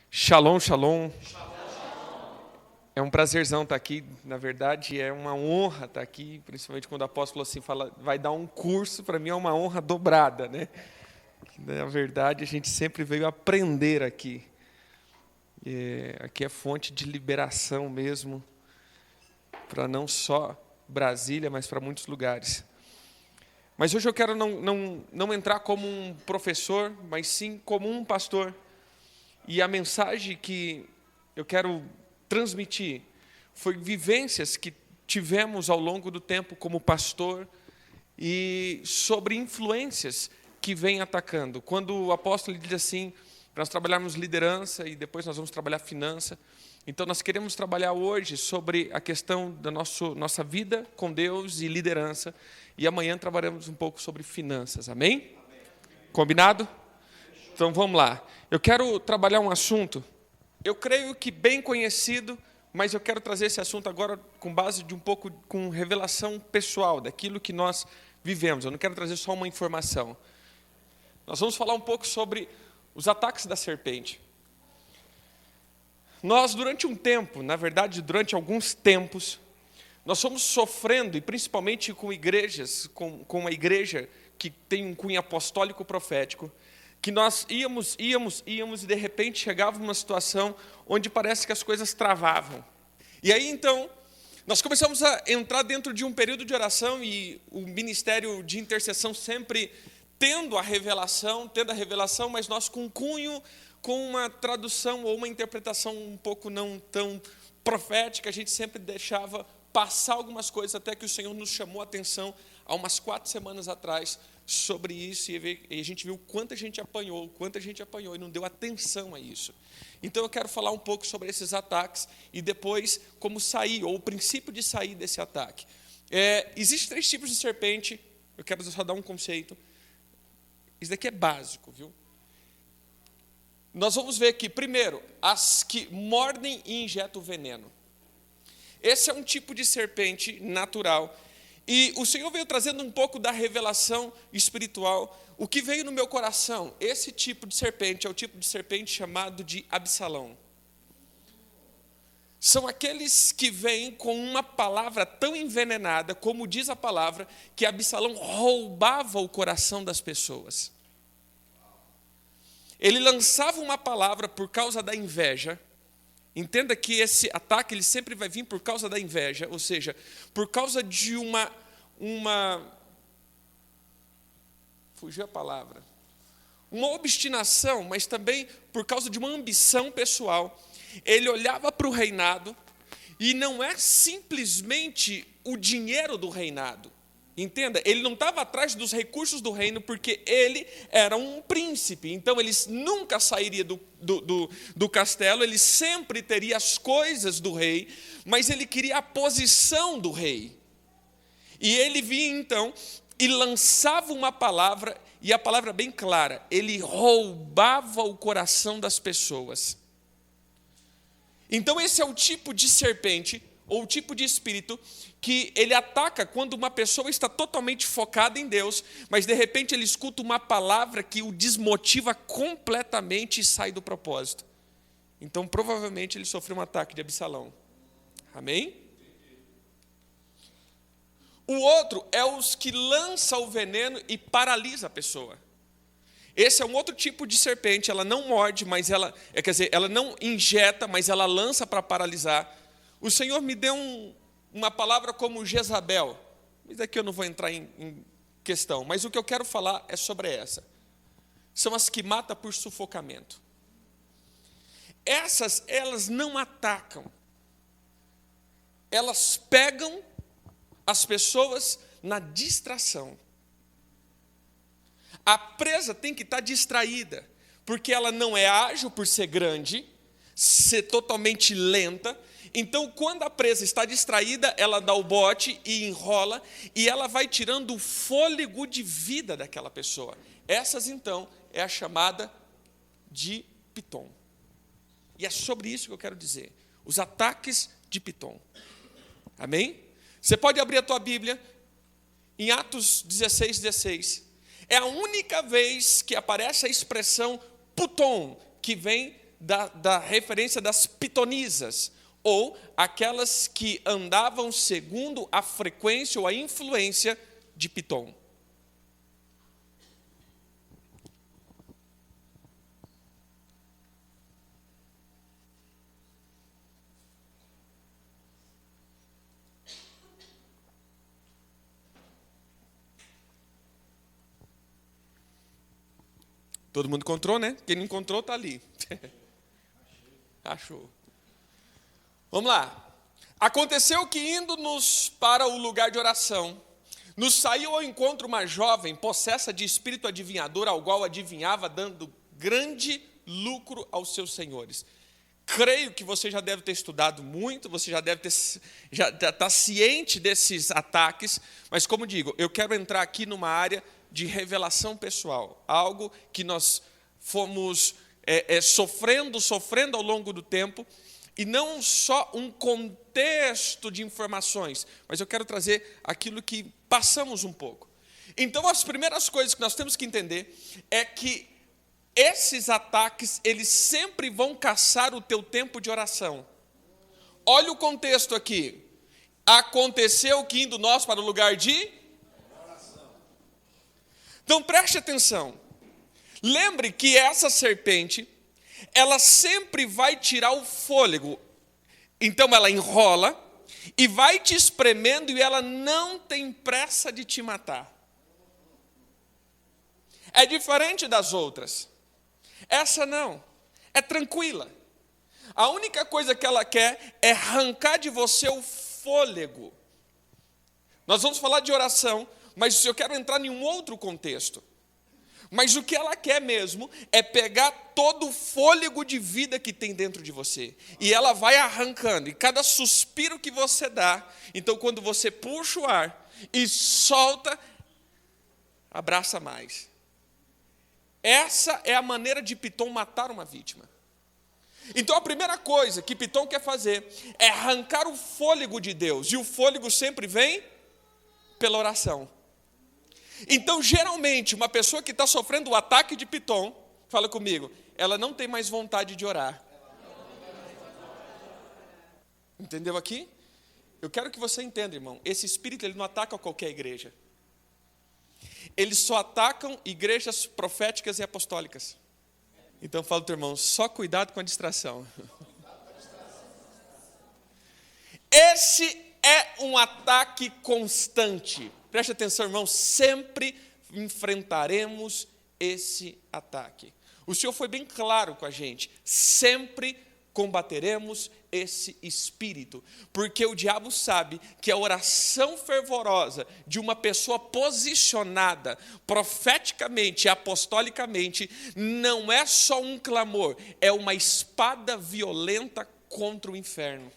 Shalom, shalom. É um prazerzão estar aqui, na verdade é uma honra estar aqui, principalmente quando o apóstolo assim fala, vai dar um curso, para mim é uma honra dobrada, né? Na verdade a gente sempre veio aprender aqui. Aqui é fonte de liberação mesmo, para não só Brasília, mas para muitos lugares. Mas hoje eu quero não entrar como um professor, mas sim como um pastor. E a mensagem que eu quero transmitir foi vivências que tivemos ao longo do tempo como pastor e sobre influências que vêm atacando. Quando o apóstolo diz assim, para nós trabalharmos liderança e depois nós vamos trabalhar finança, então nós queremos trabalhar hoje sobre a questão da nossa vida com Deus e liderança, e amanhã trabalharemos um pouco sobre finanças, amém? Combinado? Então vamos lá. Eu quero trabalhar um assunto, eu creio que bem conhecido, mas eu quero trazer esse assunto agora com base de um pouco com revelação pessoal, daquilo que nós vivemos. Eu não quero trazer só uma informação. Nós vamos falar um pouco sobre os ataques da serpente. Nós, durante um tempo, na verdade, durante alguns tempos, nós fomos sofrendo, e principalmente com igrejas, com uma igreja que tem um cunho apostólico profético, que nós íamos e de repente chegava uma situação onde parece que as coisas travavam. E aí então, nós começamos a entrar dentro de um período de oração e o ministério de intercessão sempre tendo a revelação, mas nós com cunho, com uma tradução ou uma interpretação um pouco não tão profética, a gente sempre deixava passar algumas coisas até que o Senhor nos chamou a atenção há umas 4 semanas atrás sobre isso, e a gente viu o quanto a gente apanhou e não deu atenção a isso. Então eu quero falar um pouco sobre esses ataques e depois como sair, ou o princípio de sair desse ataque. Existem 3 tipos de serpente, eu quero só dar um conceito. Isso daqui é básico, viu? Nós vamos ver que, primeiro, as que mordem e injetam veneno. Esse é um tipo de serpente natural. E o Senhor veio trazendo um pouco da revelação espiritual. O que veio no meu coração, esse tipo de serpente é o tipo de serpente chamado de Absalão. São aqueles que vêm com uma palavra tão envenenada, como diz a palavra, que Absalão roubava o coração das pessoas. Ele lançava uma palavra por causa da inveja. Entenda que esse ataque ele sempre vai vir por causa da inveja, ou seja, por causa de fugiu a palavra, uma obstinação, mas também por causa de uma ambição pessoal. Ele olhava para o reinado e não é simplesmente o dinheiro do reinado. Entenda, ele não estava atrás dos recursos do reino porque ele era um príncipe. Então, ele nunca sairia do castelo, ele sempre teria as coisas do rei, mas ele queria a posição do rei. E ele vinha, então, e lançava uma palavra, e a palavra bem clara, ele roubava o coração das pessoas. Então, esse é o tipo de serpente, ou o tipo de espírito, que ele ataca quando uma pessoa está totalmente focada em Deus, mas de repente ele escuta uma palavra que o desmotiva completamente e sai do propósito. Então, provavelmente ele sofreu um ataque de Absalão. Amém? O outro é os que lançam o veneno e paralisa a pessoa. Esse é um outro tipo de serpente, ela não morde, mas ela não injeta, mas ela lança para paralisar. O Senhor me deu uma palavra como Jezabel, mas aqui eu não vou entrar em questão, mas o que eu quero falar é sobre essa. São as que matam por sufocamento. Essas, elas não atacam. Elas pegam as pessoas na distração. A presa tem que estar distraída, porque ela não é ágil por ser grande, ser totalmente lenta. Então, quando a presa está distraída, ela dá o bote e enrola, e ela vai tirando o fôlego de vida daquela pessoa. Essas, então, é a chamada de Piton. E é sobre isso que eu quero dizer. Os ataques de Piton. Amém? Você pode abrir a tua Bíblia em Atos 16:16. É a única vez que aparece a expressão Puton, que vem da referência das pitonisas, ou aquelas que andavam segundo a frequência ou a influência de Pitom. Todo mundo encontrou, né? Quem não encontrou está ali. Achou. Vamos lá. Aconteceu que, indo-nos para o lugar de oração, nos saiu ao encontro uma jovem possessa de espírito adivinhador, ao qual adivinhava, dando grande lucro aos seus senhores. Creio que você já deve ter estudado muito, você já deve estar ciente desses ataques, mas como digo, eu quero entrar aqui numa área de revelação pessoal, algo que nós fomos sofrendo ao longo do tempo, e não só um contexto de informações, mas eu quero trazer aquilo que passamos um pouco. Então, as primeiras coisas que nós temos que entender é que esses ataques, eles sempre vão caçar o teu tempo de oração. Olha o contexto aqui. Aconteceu que indo nós para o lugar de oração. Então, preste atenção. Lembre que essa serpente, ela sempre vai tirar o fôlego. Então, ela enrola e vai te espremendo e ela não tem pressa de te matar. É diferente das outras. Essa não, é tranquila. A única coisa que ela quer é arrancar de você o fôlego. Nós vamos falar de oração, mas eu quero entrar em um outro contexto. Mas o que ela quer mesmo é pegar todo o fôlego de vida que tem dentro de você. E ela vai arrancando, e cada suspiro que você dá, então quando você puxa o ar e solta, abraça mais. Essa é a maneira de Pitom matar uma vítima. Então a primeira coisa que Pitom quer fazer é arrancar o fôlego de Deus. E o fôlego sempre vem pela oração. Então geralmente uma pessoa que está sofrendo o ataque de Pitom, fala comigo, ela não tem mais vontade de orar. Entendeu aqui? Eu quero que você entenda, irmão, esse espírito ele não ataca qualquer igreja. Eles só atacam igrejas proféticas e apostólicas. Então fala para o teu irmão, só cuidado com a distração. Esse é um ataque constante. Preste atenção, irmão, sempre enfrentaremos esse ataque. O Senhor foi bem claro com a gente, sempre combateremos esse espírito, porque o diabo sabe que a oração fervorosa de uma pessoa posicionada profeticamente e apostolicamente não é só um clamor, é uma espada violenta contra o inferno.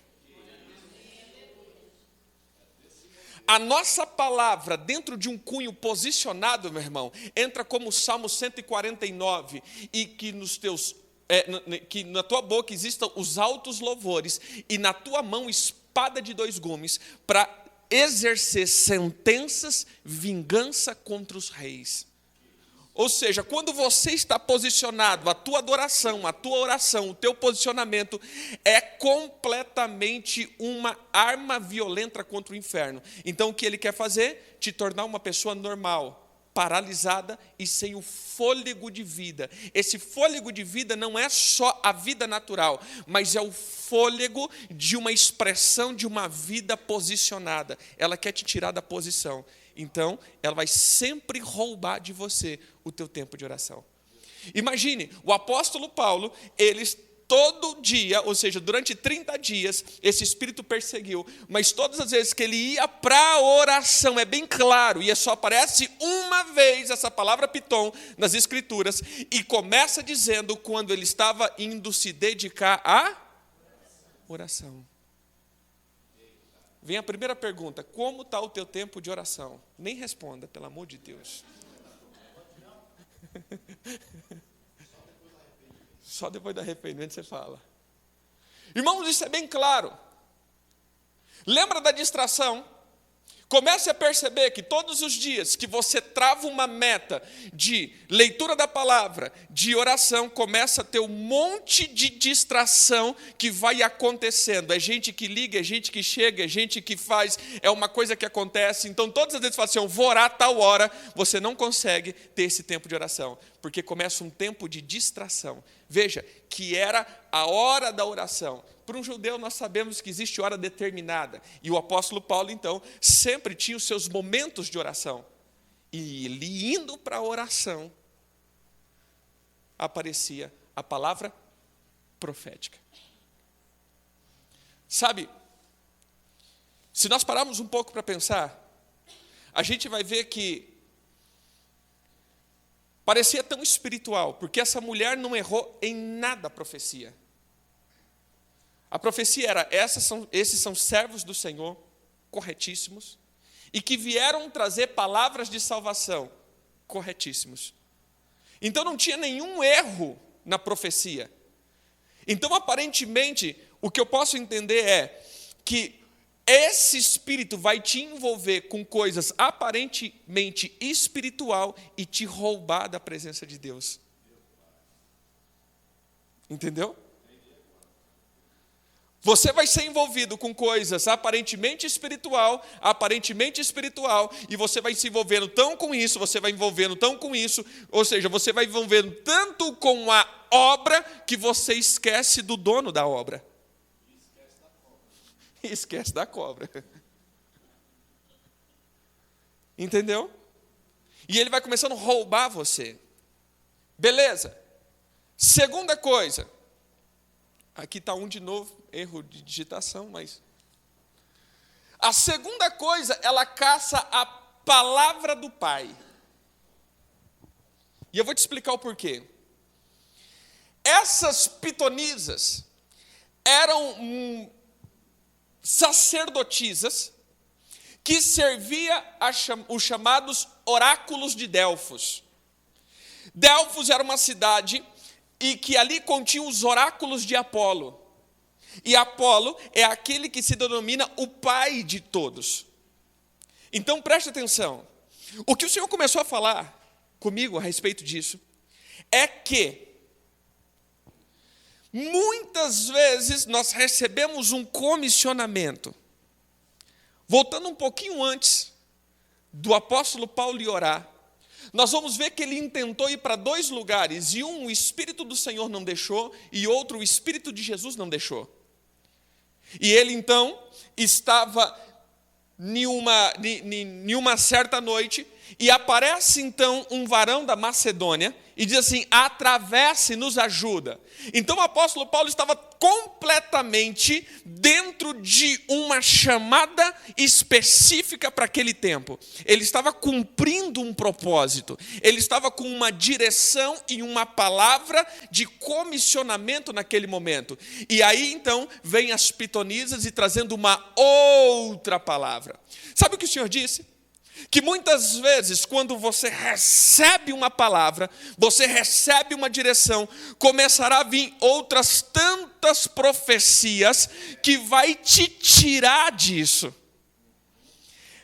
A nossa palavra, dentro de um cunho posicionado, meu irmão, entra como o Salmo 149, e que que na tua boca existam os altos louvores, e na tua mão espada de dois gumes, para exercer sentenças, vingança contra os reis. Ou seja, quando você está posicionado, a tua adoração, a tua oração, o teu posicionamento é completamente uma arma violenta contra o inferno. Então o que ele quer fazer? Te tornar uma pessoa normal, paralisada e sem o fôlego de vida. Esse fôlego de vida não é só a vida natural, mas é o fôlego de uma expressão de uma vida posicionada. Ela quer te tirar da posição. Então, ela vai sempre roubar de você o teu tempo de oração. Imagine, o apóstolo Paulo, todo dia, ou seja, durante 30 dias, esse espírito perseguiu, mas todas as vezes que ele ia para a oração, é bem claro, e só aparece uma vez essa palavra Pitom nas Escrituras, e começa dizendo quando ele estava indo se dedicar à oração. Vem a primeira pergunta, como está o teu tempo de oração? Nem responda, pelo amor de Deus. Só depois do arrependimento você fala. Irmãos, isso é bem claro. Lembra da distração? Comece a perceber que todos os dias que você trava uma meta de leitura da palavra, de oração, começa a ter um monte de distração que vai acontecendo. É gente que liga, é gente que chega, é gente que faz, é uma coisa que acontece. Então, todas as vezes que você fala assim, eu vou orar a tal hora, você não consegue ter esse tempo de oração, porque começa um tempo de distração. Veja, que era a hora da oração. Para um judeu, nós sabemos que existe hora determinada. E o apóstolo Paulo, então, sempre tinha os seus momentos de oração. E ele indo para a oração, aparecia a palavra profética. Sabe, se nós pararmos um pouco para pensar, a gente vai ver que parecia tão espiritual, porque essa mulher não errou em nada a profecia. A profecia era, esses são servos do Senhor, corretíssimos, e que vieram trazer palavras de salvação, corretíssimos. Então não tinha nenhum erro na profecia. Então, aparentemente, o que eu posso entender é que esse espírito vai te envolver com coisas aparentemente espiritual e te roubar da presença de Deus. Entendeu? Você vai ser envolvido com coisas aparentemente espiritual, e você vai se envolvendo tão com isso, ou seja, você vai envolvendo tanto com a obra que você esquece do dono da obra. E esquece da cobra. Entendeu? E ele vai começando a roubar você. Beleza. Segunda coisa. Aqui está um de novo, erro de digitação, mas... A segunda coisa, ela caça a palavra do Pai. E eu vou te explicar o porquê. Essas pitonisas eram sacerdotisas que servia os chamados oráculos de Delfos. Delfos era uma cidade e que ali continha os oráculos de Apolo. E Apolo é aquele que se denomina o pai de todos. Então preste atenção. O que o Senhor começou a falar comigo a respeito disso é que muitas vezes nós recebemos um comissionamento. Voltando um pouquinho antes do apóstolo Paulo ir orar, nós vamos ver que ele intentou ir para 2 lugares, e um o Espírito do Senhor não deixou, e outro o Espírito de Jesus não deixou. E ele então estava em uma certa noite, e aparece então um varão da Macedônia, e diz assim, atravesse e nos ajuda. Então o apóstolo Paulo estava completamente dentro de uma chamada específica para aquele tempo. Ele estava cumprindo um propósito. Ele estava com uma direção e uma palavra de comissionamento naquele momento. E aí então vem as pitonisas e trazendo uma outra palavra. Sabe o que o Senhor disse? Que muitas vezes, quando você recebe uma palavra, você recebe uma direção, começará a vir outras tantas profecias que vai te tirar disso.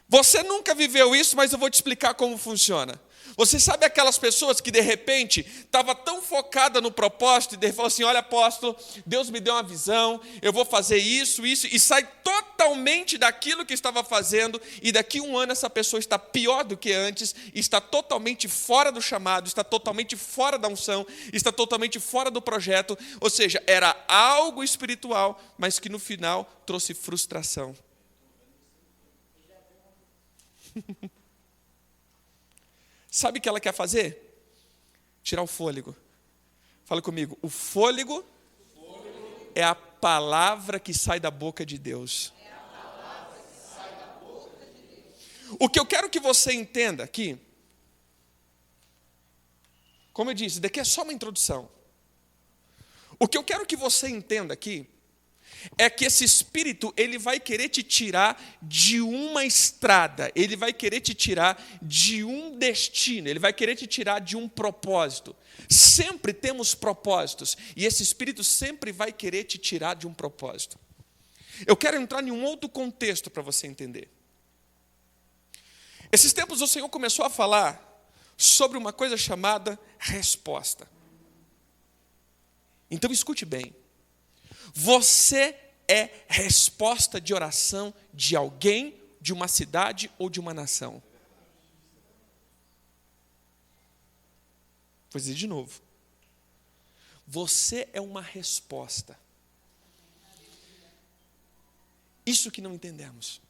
Você nunca viveu isso, mas eu vou te explicar como funciona. Você sabe aquelas pessoas que de repente estava tão focada no propósito e falou assim, olha apóstolo, Deus me deu uma visão, eu vou fazer isso, e sai totalmente daquilo que estava fazendo, e daqui 1 ano essa pessoa está pior do que antes, está totalmente fora do chamado, está totalmente fora da unção, está totalmente fora do projeto, ou seja, era algo espiritual, mas que no final trouxe frustração. Sabe o que ela quer fazer? Tirar o fôlego. Fala comigo. O fôlego é a palavra que sai da boca de Deus. O que eu quero que você entenda aqui, como eu disse, daqui é só uma introdução. O que eu quero que você entenda aqui é que esse espírito, ele vai querer te tirar de uma estrada, ele vai querer te tirar de um destino, ele vai querer te tirar de um propósito. Sempre temos propósitos, e esse espírito sempre vai querer te tirar de um propósito. Eu quero entrar em um outro contexto para você entender. Esses tempos o Senhor começou a falar sobre uma coisa chamada resposta. Então escute bem. Você é resposta de oração de alguém, de uma cidade ou de uma nação. Vou dizer de novo. Você é uma resposta. Isso que não entendemos.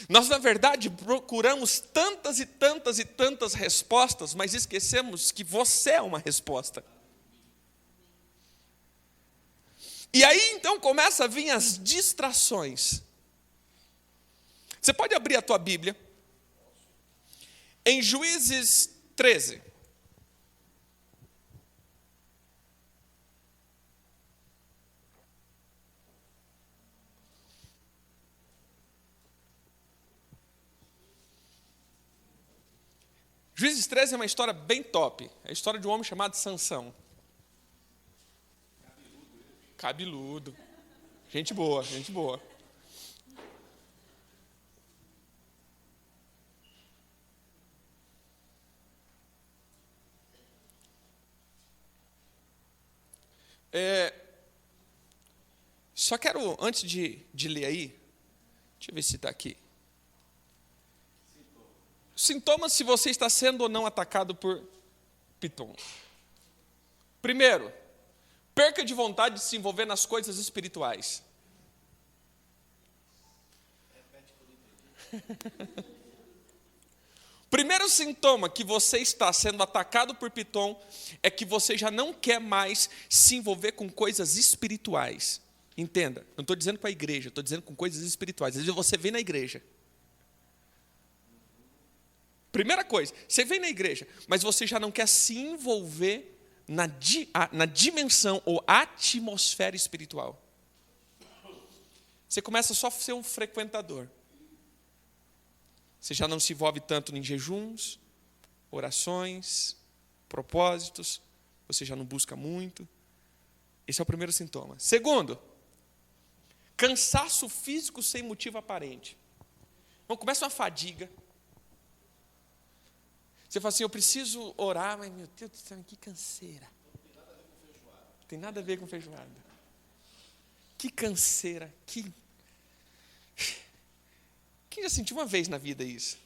Nós, na verdade, procuramos tantas e tantas e tantas respostas, mas esquecemos que você é uma resposta. E aí, então, começa a vir as distrações. Você pode abrir a tua Bíblia em Juízes 13. Juízes 13 é uma história bem top. É a história de um homem chamado Sansão. Cabeludo. Gente boa, gente boa. Só quero, antes de ler aí, deixa eu ver se está aqui. Sintomas se você está sendo ou não atacado por Piton. Primeiro, perca de vontade de se envolver nas coisas espirituais. Primeiro sintoma que você está sendo atacado por Piton é que você já não quer mais se envolver com coisas espirituais. Entenda, não estou dizendo com a igreja, estou dizendo com coisas espirituais. Às vezes você vem na igreja. Primeira coisa, você vem na igreja, mas você já não quer se envolver na dimensão ou atmosfera espiritual. Você começa só a ser um frequentador. Você já não se envolve tanto em jejuns, orações, propósitos. Você já não busca muito. Esse é o primeiro sintoma. Segundo, cansaço físico sem motivo aparente. Então começa uma fadiga. Você fala assim, eu preciso orar, mas meu Deus do céu, que canseira. Tem nada a ver com feijoada. Que canseira, que... Quem já sentiu uma vez na vida isso?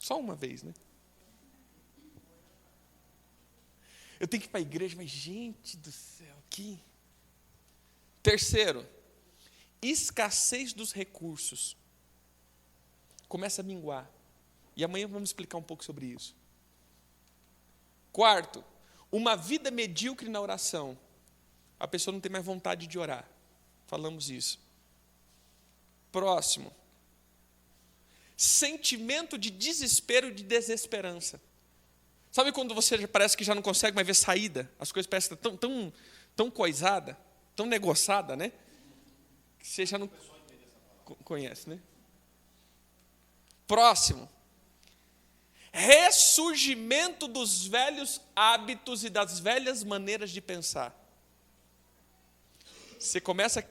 Só uma vez, né? Eu tenho que ir para a igreja, mas gente do céu, que... Terceiro, escassez dos recursos. Começa a minguar. E amanhã vamos explicar um pouco sobre isso. Quarto, uma vida medíocre na oração. A pessoa não tem mais vontade de orar. Falamos isso. Próximo. Sentimento de desespero e de desesperança. Sabe quando você parece que já não consegue mais ver saída? As coisas parecem tão coisada, tão negociada, né? Que você já não conhece, né? Próximo. Ressurgimento dos velhos hábitos e das velhas maneiras de pensar. Você começa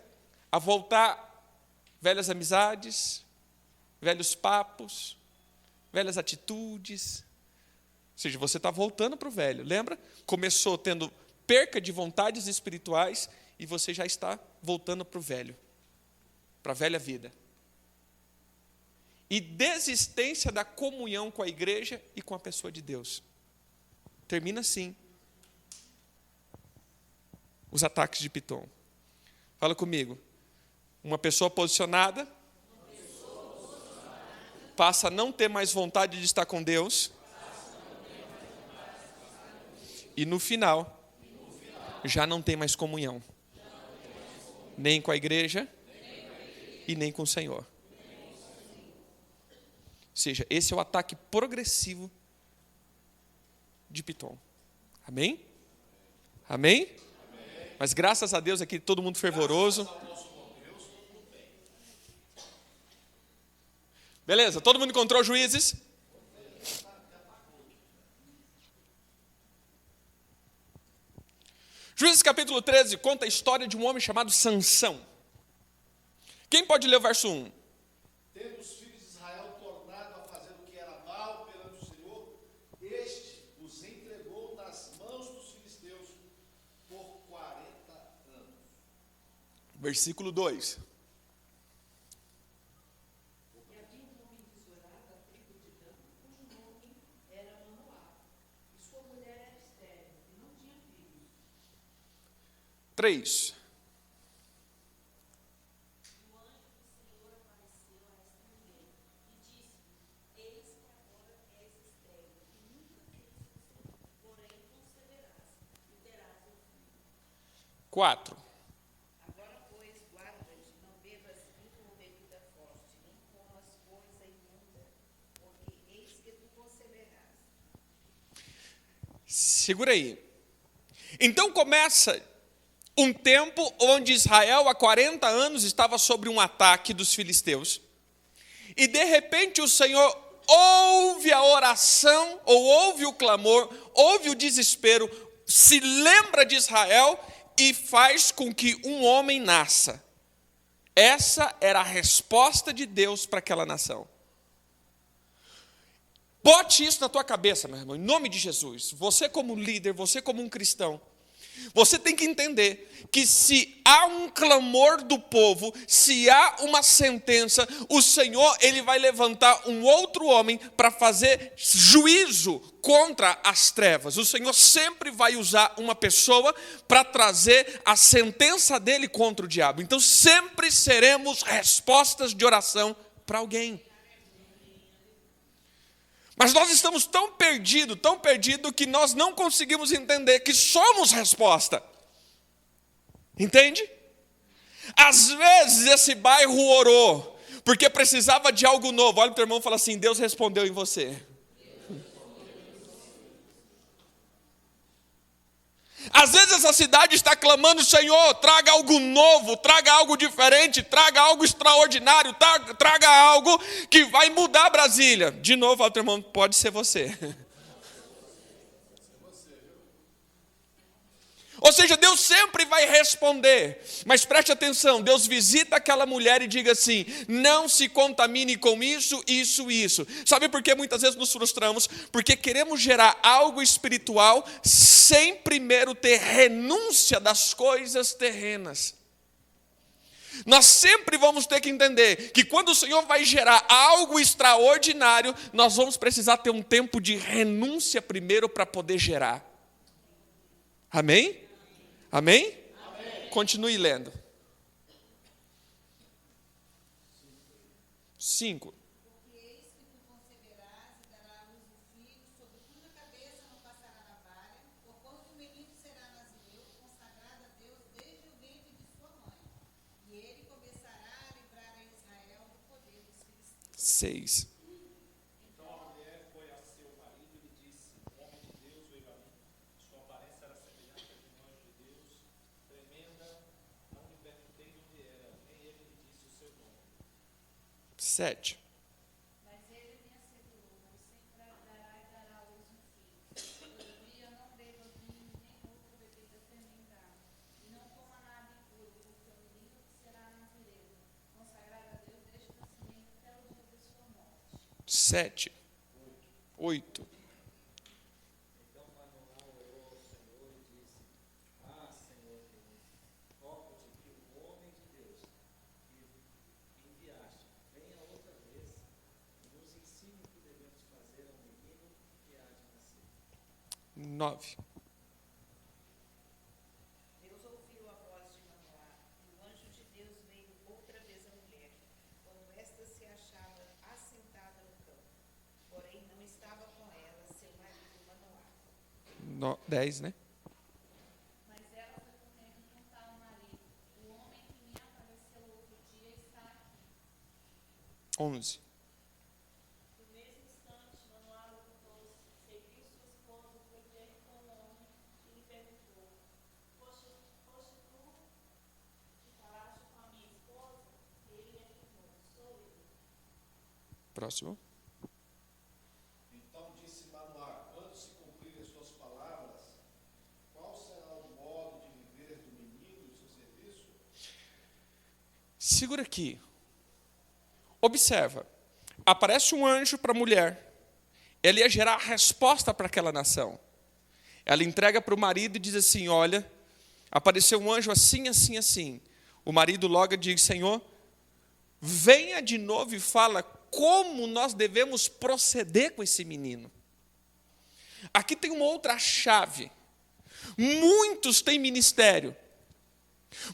a voltar velhas amizades, velhos papos, velhas atitudes. Ou seja, você está voltando para o velho. Lembra? Começou tendo perca de vontades espirituais e você já está voltando para o velho, para a velha vida. E desistência da comunhão com a igreja e com a pessoa de Deus. Termina assim. Os ataques de Piton. Fala comigo. Uma pessoa posicionada passa a não ter mais vontade de estar com Deus. E no final, já não tem mais comunhão. Nem com a igreja e nem com o Senhor. Ou seja, esse é o ataque progressivo de Piton. Amém? Amém? Amém? Mas graças a Deus aqui todo mundo fervoroso. Beleza, todo mundo encontrou Juízes? Juízes capítulo 13 conta a história de um homem chamado Sansão. Quem pode ler o verso 1? Tendo os filhos de Israel Versículo 2. E havia um homem de Zorá, da tribo de Dan, cujo nome era Manoá, e sua mulher era estéril, e não tinha filhos. 3. E o anjo do Senhor apareceu a esta mulher, e disse: Eis que agora és estéril, e nunca terás filho, porém conceberás, e terás um filho. 4. Agora, pois, guarda-te, não bebas vinho ou bebida forte, nem comas coisa imunda, porque eis que tu conceberás. Segura aí. Então começa um tempo onde Israel, há 40 anos, estava sob um ataque dos filisteus. E de repente o Senhor ouve a oração, ou ouve o clamor, ouve o desespero, se lembra de Israel e faz com que um homem nasça. Essa era a resposta de Deus para aquela nação. Bote isso na tua cabeça, meu irmão, em nome de Jesus. Você como líder, você como um cristão, você tem que entender que se há um clamor do povo, se há uma sentença, o Senhor, Ele vai levantar um outro homem para fazer juízo contra as trevas. O Senhor sempre vai usar uma pessoa para trazer a sentença dele contra o diabo. Então sempre seremos respostas de oração para alguém. Mas nós estamos tão perdidos, que nós não conseguimos entender que somos resposta. Entende? Às vezes esse bairro orou, porque precisava de algo novo. Olha para o teu irmão e fala assim: Deus respondeu em você. Às vezes essa cidade está clamando: Senhor, traga algo novo, traga algo diferente, traga algo extraordinário, traga algo que vai mudar Brasília. De novo, outro irmão, pode ser você. Ou seja, Deus sempre vai responder, mas preste atenção, Deus visita aquela mulher e diga assim: não se contamine com isso, isso, isso. Sabe por que muitas vezes nos frustramos? Porque queremos gerar algo espiritual sem primeiro ter renúncia das coisas terrenas. Nós sempre vamos ter que entender que quando o Senhor vai gerar algo extraordinário, nós vamos precisar ter um tempo de renúncia primeiro para poder gerar. Amém? Amém? Amém? Continue lendo. 5. Porque eis que tu conceberás e darás à luz um filho, sobre cuja cabeça não passará navalha, porquanto o menino será nazireu, consagrado a Deus desde o ventre de sua mãe. E ele começará a livrar a Israel do poder dos filisteus. 6. Então a mulher foi a seu marido e lhe disse: O homem de Deus veio a mim, sua aparência era semelhante a de um anjo de Deus, tremenda, não me perguntei de onde era, nem ele lhe disse o seu nome. 7. Mas ele me assegurou: não se engravidará e dará à luz um filho. Todavia não beba vinho, nem outra bebida fermentada, e não coma nada impuro, porque o menino será nazireu, consagrado a Deus desde o nascimento até o dia de sua morte. 7. 8. Então Manoá orou ao Senhor e disse: Ah, Senhor Deus, rogo-te que o homem de Deus que enviaste venha outra vez e nos ensine o que devemos fazer ao menino que há de nascer. 9. Deus ouviu a voz de Manoá, e o anjo de Deus veio outra vez à mulher, quando esta se achava assentada no campo. Porém, não estava com ela seu marido Manoá. 10, né? Mas ela foi correndo e contar ao marido: o homem que me apareceu outro dia está aqui. 11. No mesmo instante, Manoá levantou-se, serviu sua esposa, foi ter com o homem e lhe perguntou: Foste tu que falaste com a minha esposa? Ele afirmou: sou eu. Próximo. Então disse Manoá: quando se cumprirem as suas palavras, qual será o modo de viver do menino e o seu serviço? Segura aqui. Observa. Aparece um anjo para a mulher. Ele ia gerar a resposta para aquela nação. Ela entrega para o marido e diz assim: olha, apareceu um anjo assim, assim, assim. O marido logo diz: Senhor, venha de novo e fala como nós devemos proceder com esse menino. Aqui tem uma outra chave. Muitos têm ministério,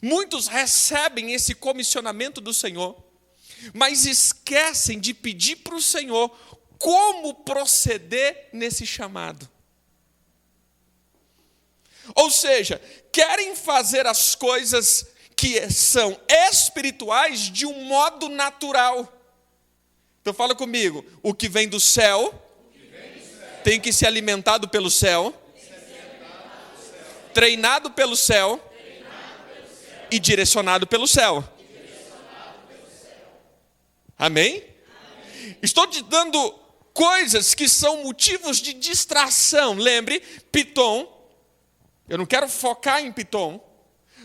muitos recebem esse comissionamento do Senhor, mas esquecem de pedir para o Senhor como proceder nesse chamado. Ou seja, querem fazer as coisas que são espirituais de um modo natural. Então fala comigo: o que vem do céu tem que ser alimentado pelo céu, treinado pelo céu e direcionado pelo céu. Amém? Estou te dando coisas que são motivos de distração. Lembre, Pitom, eu não quero focar em Pitom,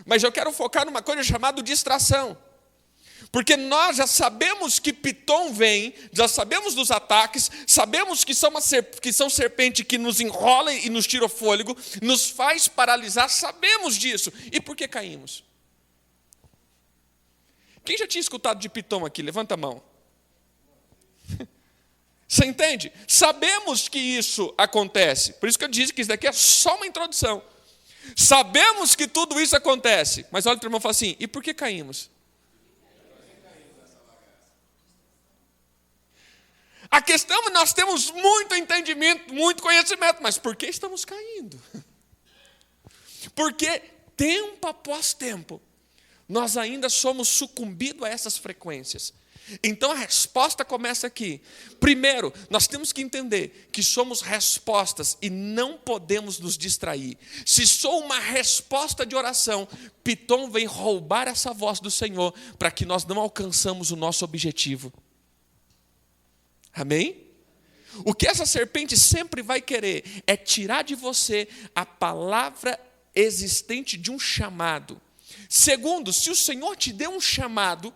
mas eu quero focar numa coisa chamada distração. Porque nós já sabemos que Pitom vem, já sabemos dos ataques, sabemos que são serpentes que nos enrolam e nos tiram o fôlego, nos faz paralisar, sabemos disso. E por que caímos? Quem já tinha escutado de Pitom aqui? Levanta a mão. Você entende? Sabemos que isso acontece. Por isso que eu disse que isso daqui é só uma introdução. Sabemos que tudo isso acontece. Mas olha para o irmão e fala assim: e por que caímos? A questão é que nós temos muito entendimento, muito conhecimento, mas por que estamos caindo? Porque tempo após tempo, nós ainda somos sucumbidos a essas frequências. Então a resposta começa aqui. Primeiro, nós temos que entender que somos respostas e não podemos nos distrair. Se sou uma resposta de oração, Pitom vem roubar essa voz do Senhor para que nós não alcançamos o nosso objetivo. Amém? O que essa serpente sempre vai querer é tirar de você a palavra existente de um chamado. Segundo, se o Senhor te deu um chamado,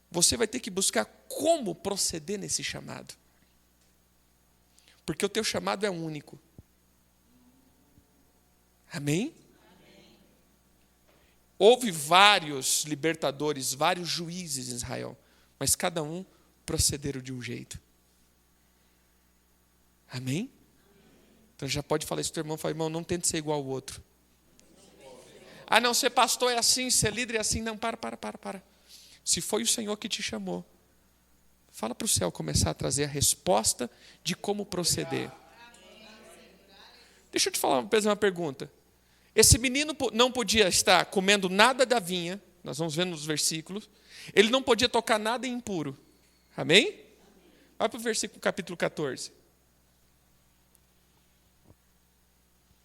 você vai ter que buscar como proceder nesse chamado. Porque o teu chamado é único. Amém? Houve vários libertadores, vários juízes em Israel, mas cada um procederam de um jeito. Amém? Então já pode falar isso para o teu irmão, fala: irmão, não tente ser igual ao outro. Ah, não, ser pastor é assim, ser líder é assim. Não, para. Se foi o Senhor que te chamou, fala para o céu começar a trazer a resposta de como proceder. Deixa eu te fazer uma pergunta. Esse menino não podia estar comendo nada da vinha, nós vamos ver nos versículos, ele não podia tocar nada impuro. Amém? Vai para o versículo capítulo 14.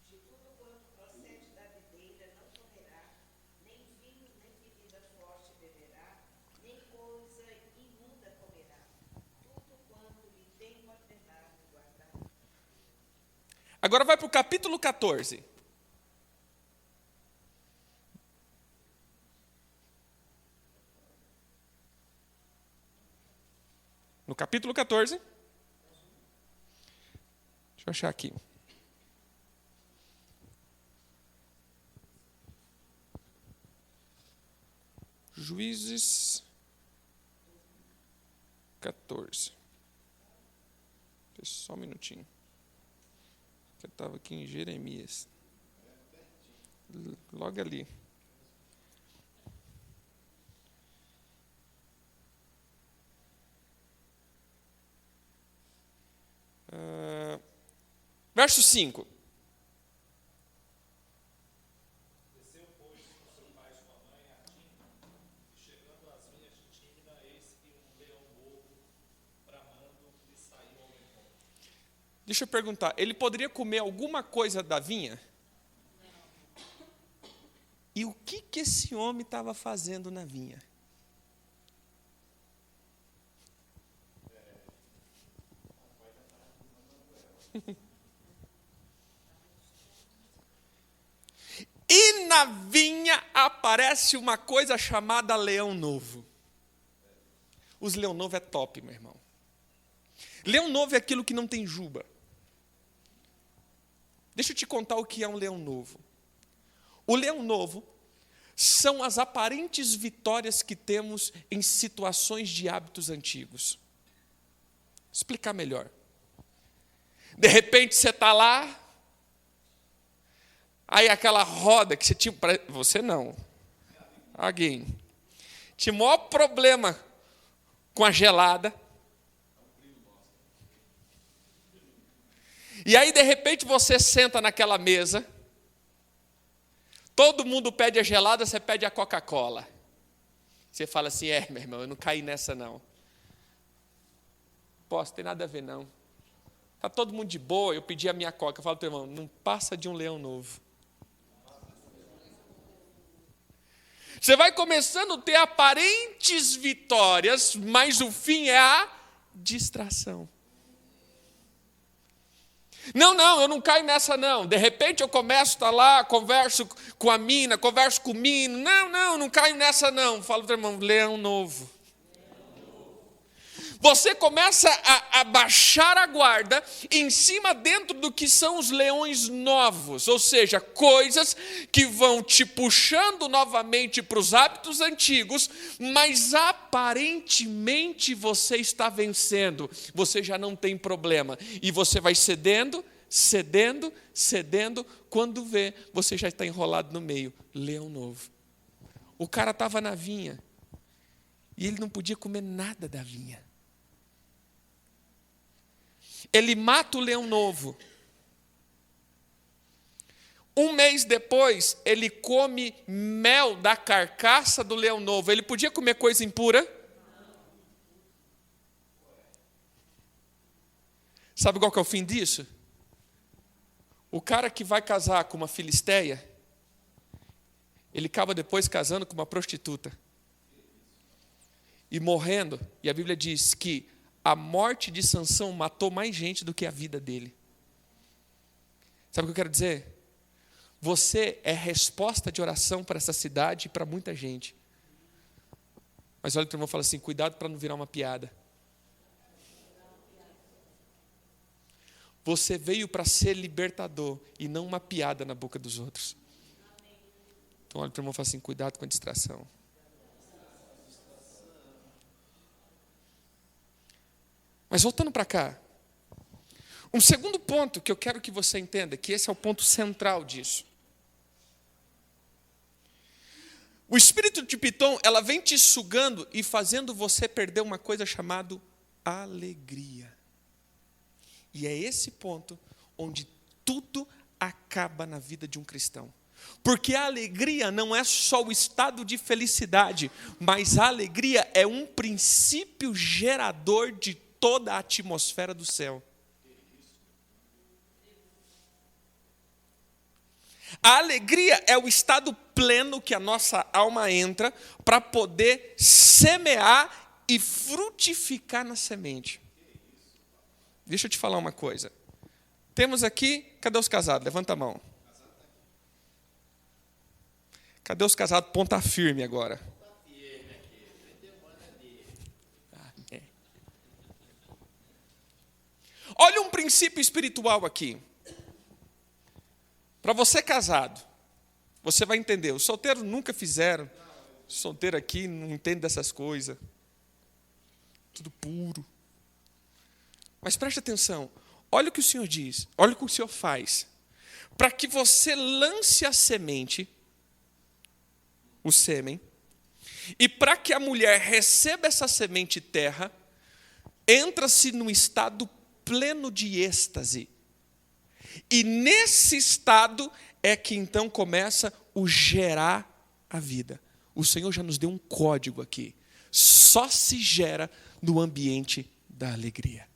De tudo quanto procede da videira não comerá, nem vinho, nem bebida forte beberá, nem coisa imunda comerá. Tudo quanto lhe tenho ordenado guardar. Agora vai para o capítulo 14. No capítulo 14, deixa eu achar aqui. Juízes 14. Só um minutinho. Eu estava aqui em Jeremias. Logo ali. Verso 5. Desceu, pois, com seu pai e sua mãe a Timna, e chegando às vinhas de Timna, eis que um leão novo, bramando, lhe saiu ao encontro. Deixa eu perguntar, ele poderia comer alguma coisa da vinha? E o que esse homem estava fazendo na vinha? E na vinha aparece uma coisa chamada leão novo. Os leão novo é top, meu irmão. Leão novo é aquilo que não tem juba. Deixa eu te contar o que é um leão novo. O leão novo são as aparentes vitórias que temos em situações de hábitos antigos. Vou explicar melhor. De repente você está lá, aí aquela roda que você tinha, você não, alguém, tinha o maior problema com a gelada. E aí de repente você senta naquela mesa, todo mundo pede a gelada, você pede a Coca-Cola. Você fala assim, meu irmão, eu não caí nessa não. Posso, tem nada a ver não. Está todo mundo de boa, eu pedi a minha Coca. Eu falo para o irmão, não passa de um leão novo. Você vai começando a ter aparentes vitórias, mas o fim é a distração. Não, eu não caio nessa não. De repente eu começo a estar lá, converso com a mina, converso com o menino. Não caio nessa não. Falo para o irmão, leão novo. Você começa a baixar a guarda em cima dentro do que são os leões novos, ou seja, coisas que vão te puxando novamente para os hábitos antigos, mas aparentemente você está vencendo, você já não tem problema, e você vai cedendo, quando vê, você já está enrolado no meio, leão novo. O cara estava na vinha, e ele não podia comer nada da vinha. Ele mata o leão novo. Um mês depois, ele come mel da carcaça do leão novo. Ele podia comer coisa impura? Sabe qual que é o fim disso? O cara que vai casar com uma filisteia, ele acaba depois casando com uma prostituta. E morrendo, e a Bíblia diz que a morte de Sansão matou mais gente do que a vida dele. Sabe o que eu quero dizer? Você é resposta de oração para essa cidade e para muita gente. Mas olha para o irmão e fala assim, cuidado para não virar uma piada. Você veio para ser libertador e não uma piada na boca dos outros. Então olha para o irmão e fala assim, cuidado com a distração. Mas voltando para cá, um segundo ponto que eu quero que você entenda, que esse é o ponto central disso. O espírito de Pitom, ela vem te sugando e fazendo você perder uma coisa chamada alegria. E é esse ponto onde tudo acaba na vida de um cristão. Porque a alegria não é só o estado de felicidade, mas a alegria é um princípio gerador de toda a atmosfera do céu. A alegria é o estado pleno que a nossa alma entra para poder semear e frutificar na semente. Deixa eu te falar uma coisa. Temos aqui, cadê os casados? Levanta a mão. Cadê os casados? Ponta firme agora. Olha um princípio espiritual aqui. Para você casado, você vai entender. Os solteiros nunca fizeram. Solteiro aqui não entende dessas coisas. Tudo puro. Mas preste atenção. Olha o que o Senhor diz. Olha o que o Senhor faz. Para que você lance a semente, o sêmen, e para que a mulher receba essa semente terra, entra-se num estado pleno de êxtase. E nesse estado é que então começa o gerar a vida. O Senhor já nos deu um código aqui. Só se gera no ambiente da alegria.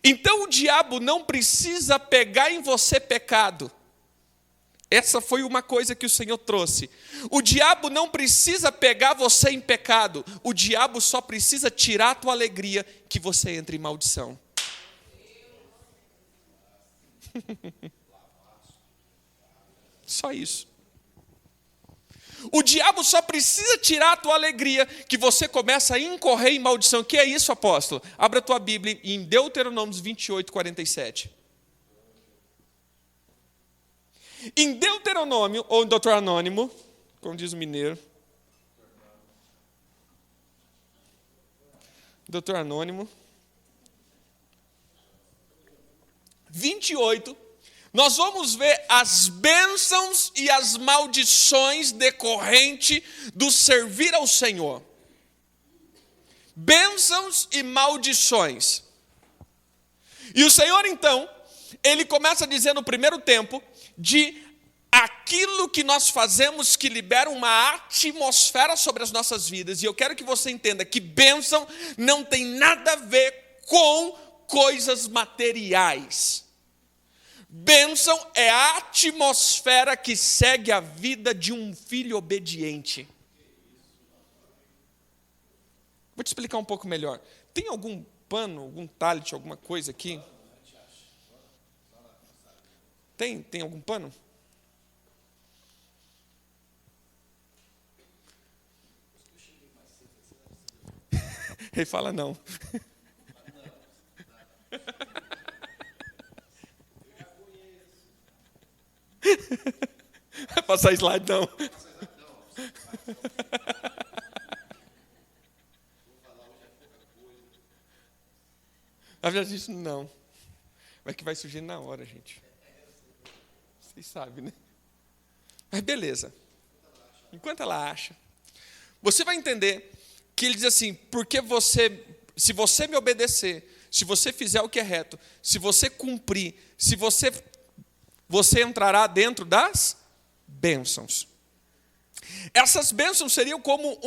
Então o diabo não precisa pegar em você pecado. Essa foi uma coisa que o Senhor trouxe. O diabo não precisa pegar você em pecado. O diabo só precisa tirar a tua alegria que você entra em maldição. Só isso. O diabo só precisa tirar a tua alegria que você começa a incorrer em maldição. Que é isso, apóstolo? Abra a tua Bíblia em Deuteronômio 28, 47. Em Deuteronômio, ou em Deuteronônimo, como diz o mineiro, Deuteronômio 28, nós vamos ver as bênçãos e as maldições decorrentes do servir ao Senhor. Bênçãos e maldições. E o Senhor, então, ele começa a dizer no primeiro tempo de aquilo que nós fazemos que libera uma atmosfera sobre as nossas vidas. E eu quero que você entenda que bênção não tem nada a ver com coisas materiais. Bênção é a atmosfera que segue a vida de um filho obediente. Vou te explicar um pouco melhor. Tem algum pano, algum talit, alguma coisa aqui? Tem algum pano? Ele fala não. Vai passar slide não. A já disse não. Mas que vai surgir na hora, gente. Vocês sabem, né? Mas beleza. Enquanto ela acha, você vai entender que ele diz assim, porque se você me obedecer, se você fizer o que é reto, se você cumprir, se você entrará dentro das bênçãos. Essas bênçãos seriam como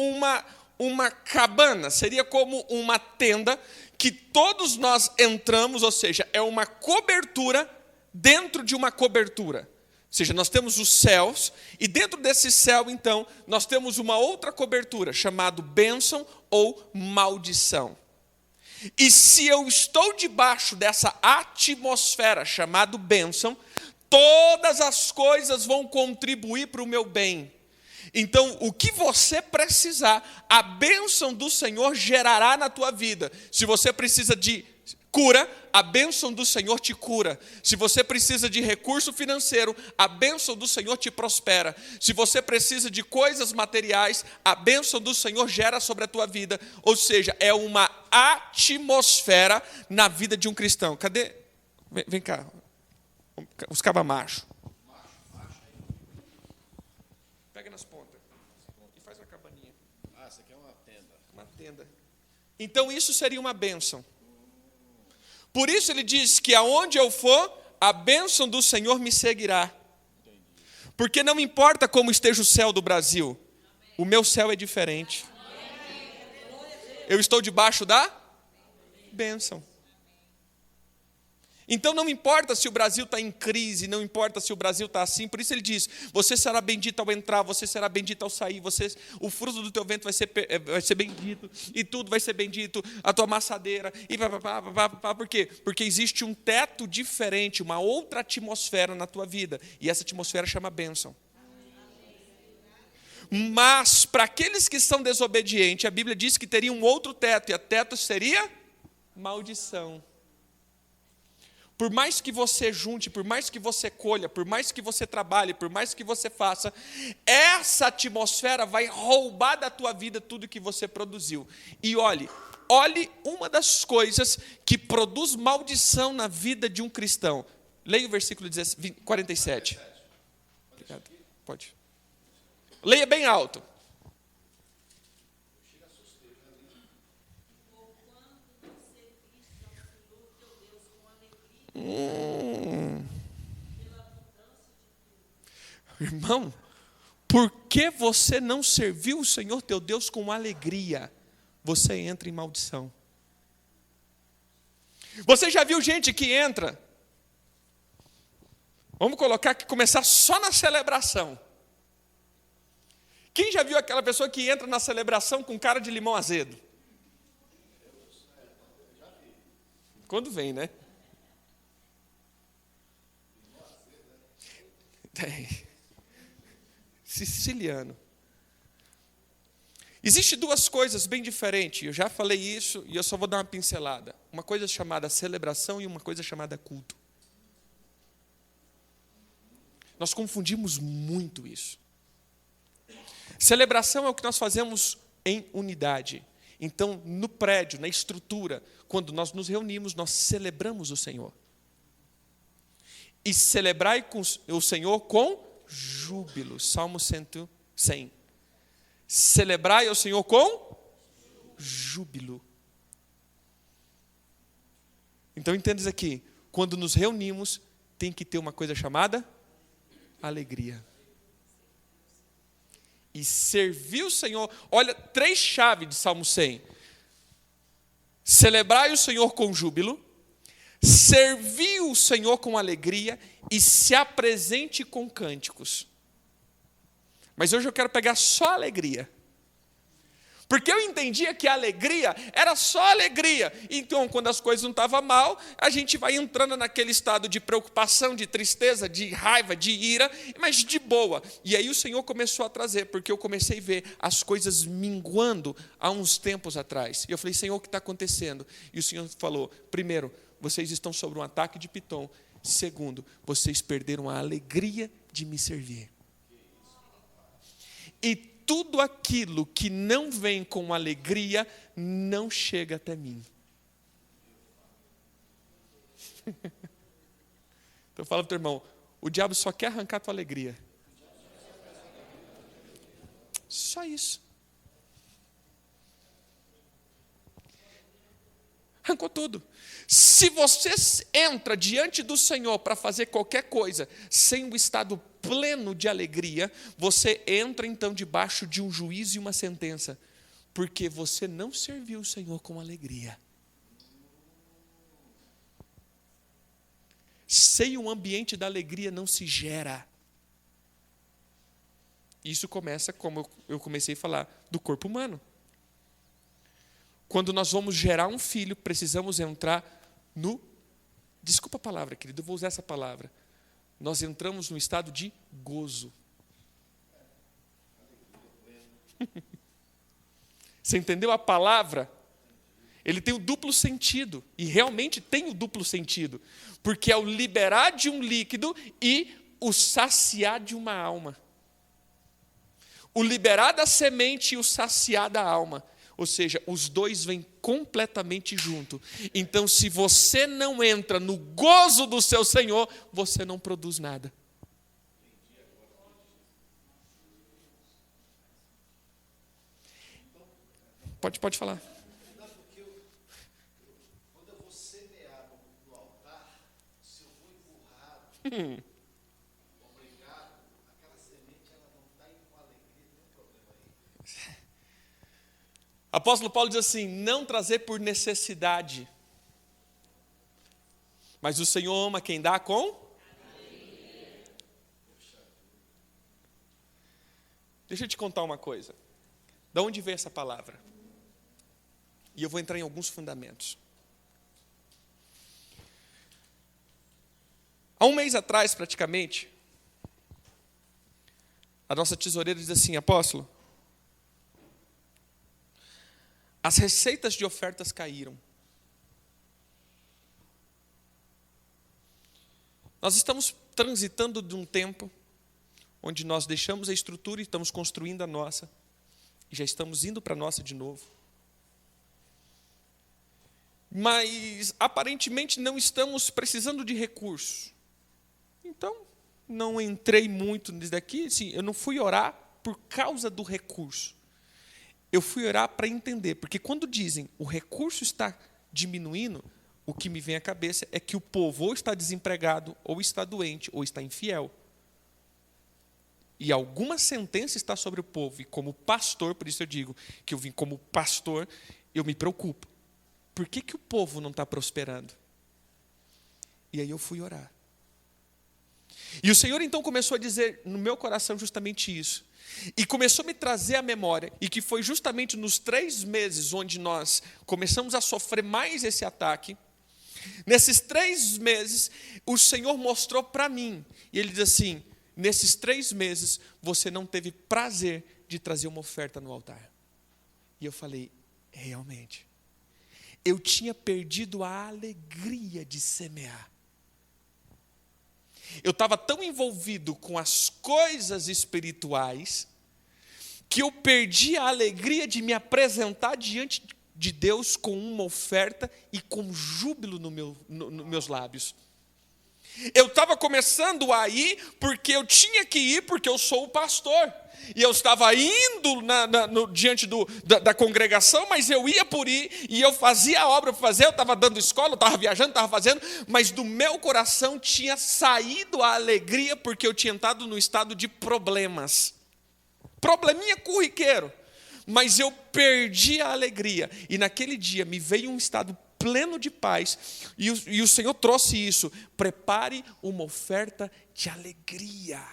uma cabana, seria como uma tenda que todos nós entramos, ou seja, é uma cobertura dentro de uma cobertura. Ou seja, nós temos os céus, e dentro desse céu, então, nós temos uma outra cobertura, chamada bênção ou maldição. E se eu estou debaixo dessa atmosfera chamada bênção, todas as coisas vão contribuir para o meu bem. Então, o que você precisar, a bênção do Senhor gerará na tua vida. Se você precisa de cura, a bênção do Senhor te cura. Se você precisa de recurso financeiro, a bênção do Senhor te prospera. Se você precisa de coisas materiais, a bênção do Senhor gera sobre a tua vida. Ou seja, é uma atmosfera na vida de um cristão. Cadê? Vem cá. Os cabamachos. Pega nas pontas. E faz uma cabaninha. Ah, isso aqui é uma tenda. Uma tenda. Então isso seria uma bênção. Por isso ele diz que aonde eu for, a bênção do Senhor me seguirá. Porque não importa como esteja o céu do Brasil, o meu céu é diferente. Eu estou debaixo da bênção. Então não importa se o Brasil está em crise, não importa se o Brasil está assim, por isso ele diz, você será bendito ao entrar, você será bendito ao sair, o fruto do teu ventre vai ser bendito, e tudo vai ser bendito, a tua amassadeira, e por quê? Porque existe um teto diferente, uma outra atmosfera na tua vida, e essa atmosfera chama bênção. Mas para aqueles que são desobedientes, a Bíblia diz que teria um outro teto, e o teto seria maldição. Por mais que você junte, por mais que você colha, por mais que você trabalhe, por mais que você faça, essa atmosfera vai roubar da tua vida tudo que você produziu. E olhe uma das coisas que produz maldição na vida de um cristão. Leia o versículo 47. Obrigado. Pode. Leia bem alto. Irmão, por que você não serviu o Senhor teu Deus com alegria? Você entra em maldição. Você já viu gente que entra? Vamos colocar que começar só na celebração. Quem já viu aquela pessoa que entra na celebração com cara de limão azedo? Quando vem, né? Tem. Siciliano. Existem duas coisas bem diferentes. Eu já falei isso e eu só vou dar uma pincelada. Uma coisa chamada celebração e uma coisa chamada culto. Nós confundimos muito isso. Celebração é o que nós fazemos em unidade. Então, no prédio, na estrutura, quando nós nos reunimos, nós celebramos o Senhor. E celebrai o Senhor com júbilo. Salmo 100. Celebrai o Senhor com júbilo. Então, entenda isso aqui. Quando nos reunimos, tem que ter uma coisa chamada alegria. E servir o Senhor. Olha, 3 chaves de Salmo 100. Celebrai o Senhor com júbilo, servir o Senhor com alegria e se apresente com cânticos. Mas hoje eu quero pegar só a alegria. Porque eu entendia que a alegria era só alegria. Então, quando as coisas não estavam mal, a gente vai entrando naquele estado de preocupação, de tristeza, de raiva, de ira, mas de boa. E aí o Senhor começou a trazer, porque eu comecei a ver as coisas minguando há uns tempos atrás. E eu falei, Senhor, o que está acontecendo? E o Senhor falou, primeiro, vocês estão sob um ataque de Pitom. Segundo, vocês perderam a alegria de me servir. E tudo aquilo que não vem com alegria, não chega até mim. Então fala para o teu irmão, o diabo só quer arrancar a tua alegria. Só isso. Arrancou tudo. Se você entra diante do Senhor para fazer qualquer coisa sem o estado pleno de alegria, você entra então debaixo de um juízo e uma sentença, porque você não serviu o Senhor com alegria. Sem um ambiente da alegria não se gera. Isso começa, como eu comecei a falar, do corpo humano. Quando nós vamos gerar um filho, precisamos entrar no... Desculpa a palavra, querido, eu vou usar essa palavra. Nós entramos num estado de gozo. Você entendeu a palavra? Ele tem o duplo sentido. E realmente tem o duplo sentido. Porque é o liberar de um líquido e o saciar de uma alma. O liberar da semente e o saciar da alma. Ou seja, os dois vêm completamente junto. Então, se você não entra no gozo do seu Senhor, você não produz nada. Pode falar. Não, porque quando eu vou semear no altar, se eu vou empurrado, obrigado, aquela semente ela não está indo com alegria, tem um problema aí. Apóstolo Paulo diz assim, não trazer por necessidade. Mas o Senhor ama quem dá com? Deixa eu te contar uma coisa. De onde veio essa palavra? E eu vou entrar em alguns fundamentos. Há um mês atrás, praticamente, a nossa tesoureira diz assim, apóstolo, as receitas de ofertas caíram. Nós estamos transitando de um tempo onde nós deixamos a estrutura e estamos construindo a nossa. E já estamos indo para a nossa de novo. Mas, aparentemente, não estamos precisando de recursos. Então, não entrei muito nisso daqui. Assim, eu não fui orar por causa do recurso. Eu fui orar para entender. Porque quando dizem o recurso está diminuindo, o que me vem à cabeça é que o povo ou está desempregado, ou está doente, ou está infiel. E alguma sentença está sobre o povo. E como pastor, por isso eu digo que eu vim como pastor, eu me preocupo. Por que o povo não está prosperando? E aí eu fui orar. E o Senhor então começou a dizer no meu coração justamente isso. E começou a me trazer à memória, e que foi justamente nos 3 meses onde nós começamos a sofrer mais esse ataque. Nesses 3 meses, o Senhor mostrou para mim, e Ele diz assim, nesses 3 meses, você não teve prazer de trazer uma oferta no altar. E eu falei, realmente. Eu tinha perdido a alegria de semear. Eu estava tão envolvido com as coisas espirituais que eu perdi a alegria de me apresentar diante de Deus com uma oferta e com júbilo nos meus lábios. Eu estava começando a ir porque eu tinha que ir, porque eu sou o pastor. E eu estava indo diante da congregação, mas eu ia por ir, e eu fazia a obra para fazer, eu estava dando escola, eu estava viajando, estava fazendo, mas do meu coração tinha saído a alegria, porque eu tinha entrado no estado de problemas. Probleminha corriqueiro. Mas eu perdi a alegria. E naquele dia me veio um estado pleno de paz. E o Senhor trouxe isso. Prepare uma oferta de alegria.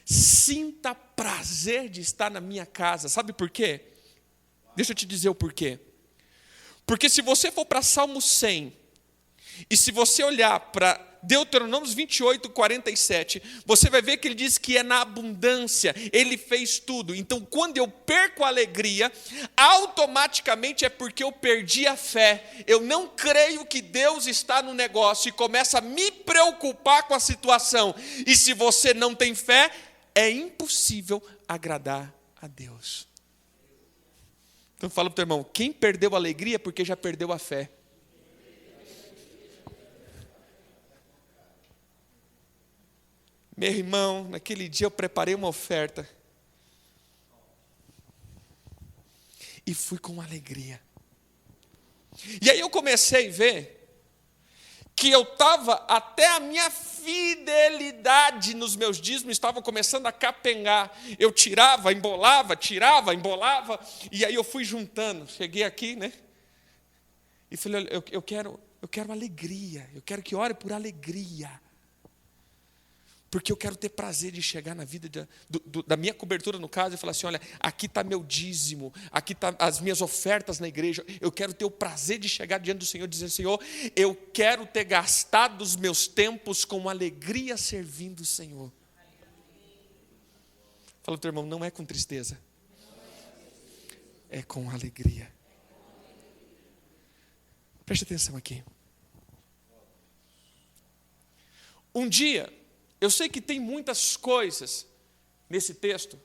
Sinta prazer de estar na minha casa. Sabe por quê? Deixa eu te dizer o porquê. Porque se você for para Salmo 100, e se você olhar para Deuteronômio 28, 47, você vai ver que ele diz que é na abundância, ele fez tudo. Então, quando eu perco a alegria, automaticamente é porque eu perdi a fé. Eu não creio que Deus está no negócio e começa a me preocupar com a situação. E se você não tem fé, é impossível agradar a Deus. Então, fala para o teu irmão, quem perdeu a alegria é porque já perdeu a fé. Meu irmão, naquele dia eu preparei uma oferta. E fui com alegria. E aí eu comecei a ver que eu estava, até a minha fidelidade nos meus dízimos estava começando a capengar. Eu tirava, embolava, e aí eu fui juntando. Cheguei aqui, né? E falei, olha, eu quero alegria, eu quero que ore por alegria. Porque eu quero ter prazer de chegar na vida da minha cobertura, no caso, e falar assim, olha, aqui está meu dízimo, aqui estão as minhas ofertas na igreja. Eu quero ter o prazer de chegar diante do Senhor e dizer, Senhor, eu quero ter gastado os meus tempos com alegria servindo o Senhor. Fala para o teu irmão, não é com tristeza, é com alegria. Preste atenção aqui. Um dia, eu sei que tem muitas coisas nesse texto,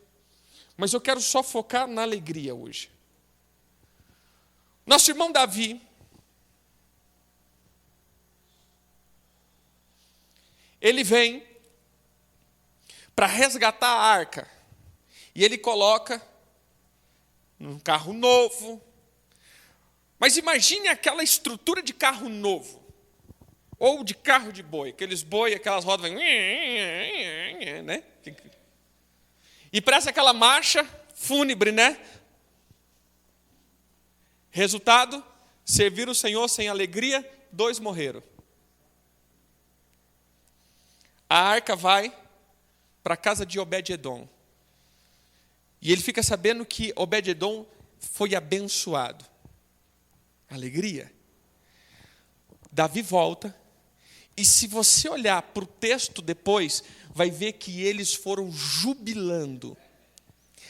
mas eu quero só focar na alegria hoje. Nosso irmão Davi, ele vem para resgatar a arca, e ele coloca num carro novo. Mas imagine aquela estrutura de carro novo. Ou de carro de boi, aqueles boi, aquelas rodas, né? E parece aquela marcha fúnebre, né? Resultado, servir o Senhor sem alegria, 2 morreram. A arca vai para a casa de Obed-edom. E ele fica sabendo que Obed-edom foi abençoado. Alegria. Davi volta. E se você olhar para o texto depois, vai ver que eles foram jubilando,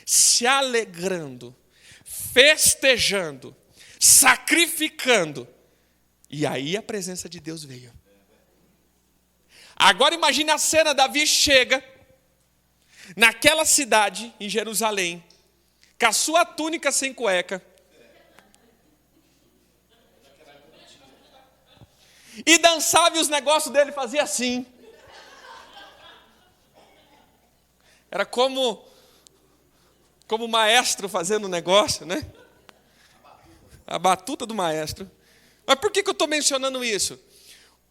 se alegrando, festejando, sacrificando. E aí a presença de Deus veio. Agora imagine a cena, Davi chega naquela cidade, em Jerusalém, com a sua túnica sem cueca, e dançava e os negócios dele fazia assim. Era como o maestro fazendo um negócio, né? A batuta do maestro. Mas por que eu estou mencionando isso?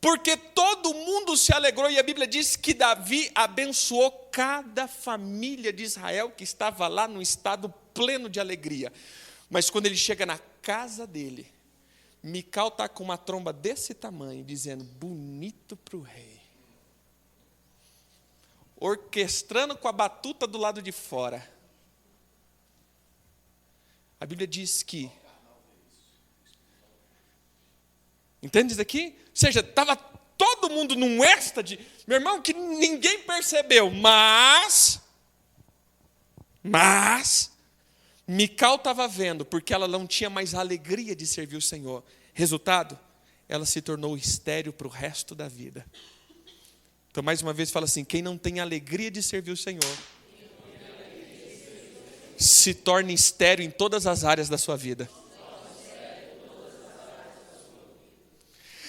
Porque todo mundo se alegrou e a Bíblia diz que Davi abençoou cada família de Israel que estava lá num estado pleno de alegria. Mas quando ele chega na casa dele, Mical está com uma tromba desse tamanho, dizendo, bonito para o rei. Orquestrando com a batuta do lado de fora. A Bíblia diz que... Entende isso aqui? Ou seja, estava todo mundo num êxtase, meu irmão, que ninguém percebeu. Mas Mical estava vendo, porque ela não tinha mais a alegria de servir o Senhor. Resultado, ela se tornou estéril para o resto da vida. Então, mais uma vez, fala assim: quem não tem alegria de servir o Senhor, se torna estéril em todas as áreas da sua vida.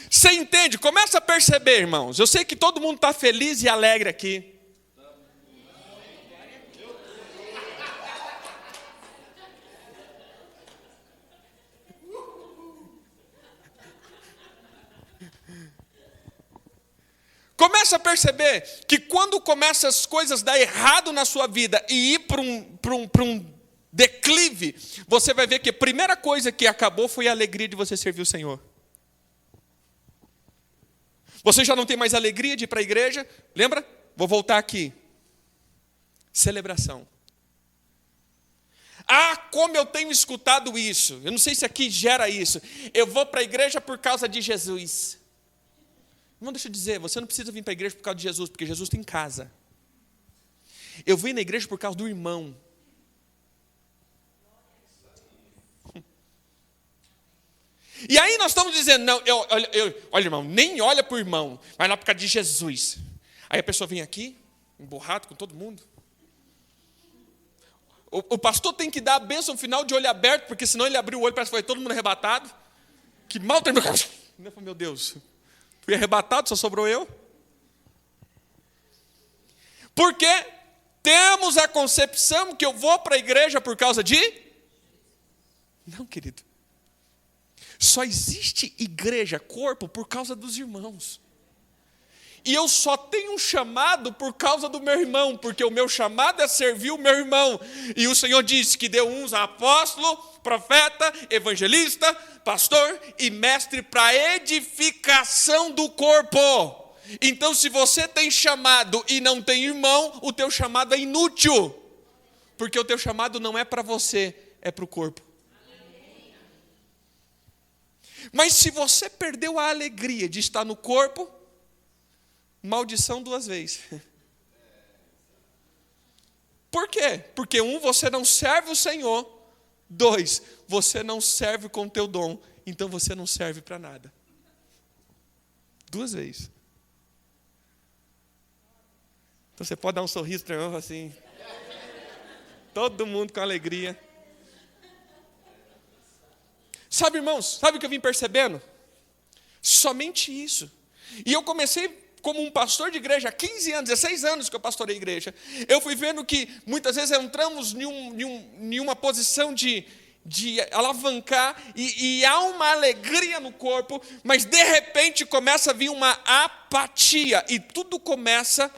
Você entende? Começa a perceber, irmãos. Eu sei que todo mundo está feliz e alegre aqui. Começa a perceber que quando começam as coisas a dar errado na sua vida e ir para um declive, você vai ver que a primeira coisa que acabou foi a alegria de você servir o Senhor. Você já não tem mais alegria de ir para a igreja? Lembra? Vou voltar aqui. Celebração. Ah, como eu tenho escutado isso. Eu não sei se aqui gera isso. Eu vou para a igreja por causa de Jesus. Não, deixa eu dizer, você não precisa vir para a igreja por causa de Jesus, porque Jesus tem casa. Eu vim na igreja por causa do irmão. E aí nós estamos dizendo, não, olha irmão, nem olha para o irmão, vai lá por causa de Jesus. Aí a pessoa vem aqui, emburrado com todo mundo. O pastor tem que dar a bênção final de olho aberto, porque senão ele abriu o olho, parece que foi todo mundo arrebatado. Que mal terminou. Meu Deus, fui arrebatado, só sobrou eu. Porque temos a concepção que eu vou para a igreja por causa de... Não, querido. Só existe igreja, corpo, por causa dos irmãos. E eu só tenho um chamado por causa do meu irmão, porque o meu chamado é servir o meu irmão. E o Senhor disse que deu uns a apóstolo, profeta, evangelista, pastor e mestre para edificação do corpo. Então, se você tem chamado e não tem irmão, o teu chamado é inútil. Porque o teu chamado não é para você, é para o corpo. Mas se você perdeu a alegria de estar no corpo, maldição 2 vezes. Por quê? Porque 1, você não serve o Senhor. 2, você não serve com o teu dom. Então você não serve para nada. 2 vezes. Então você pode dar um sorriso tremendo assim. Todo mundo com alegria. Sabe, irmãos, sabe o que eu vim percebendo? Somente isso. E eu comecei como um pastor de igreja há 15 anos, 16 anos que eu pastorei igreja. Eu fui vendo que muitas vezes entramos em uma posição de alavancar e há uma alegria no corpo, mas de repente começa a vir uma apatia e tudo começa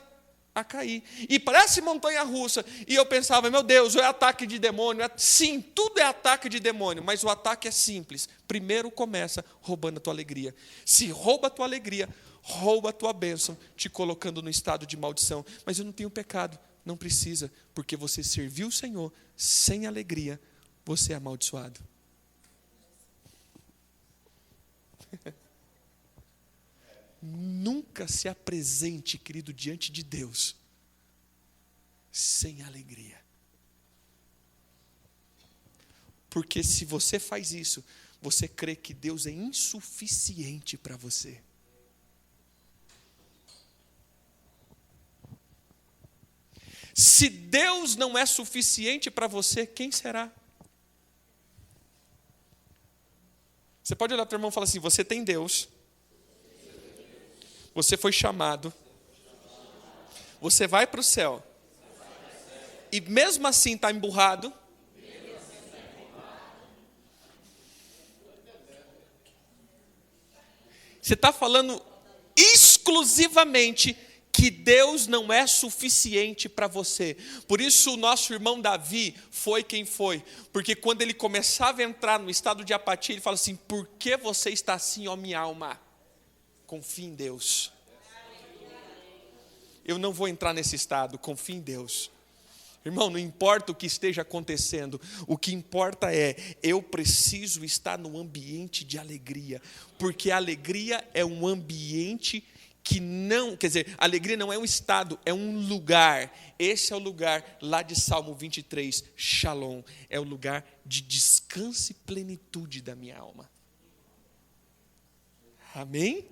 a cair. E parece montanha-russa. E eu pensava, meu Deus, é ataque de demônio. Sim, tudo é ataque de demônio, mas o ataque é simples. Primeiro começa roubando a tua alegria. Se rouba a tua alegria, rouba a tua bênção, te colocando no estado de maldição. Mas eu não tenho pecado. Não precisa, porque você serviu o Senhor sem alegria, você é amaldiçoado. Nunca se apresente, querido, diante de Deus sem alegria. Porque se você faz isso, você crê que Deus é insuficiente para você. Se Deus não é suficiente para você, quem será? Você pode olhar para o irmão e falar assim, você tem Deus. Você foi chamado. Você vai para o céu. E mesmo assim está emburrado. Você está falando exclusivamente que Deus não é suficiente para você. Por isso o nosso irmão Davi foi quem foi. Porque quando ele começava a entrar no estado de apatia, ele fala assim, por que você está assim, ó minha alma? Confie em Deus. Eu não vou entrar nesse estado, confie em Deus. Irmão, não importa o que esteja acontecendo, o que importa é, eu preciso estar num ambiente de alegria, porque a alegria é um ambiente que não, quer dizer, a alegria não é um estado, é um lugar. Esse é o lugar lá de Salmo 23, Shalom, é o lugar de descanso e plenitude da minha alma. Amém?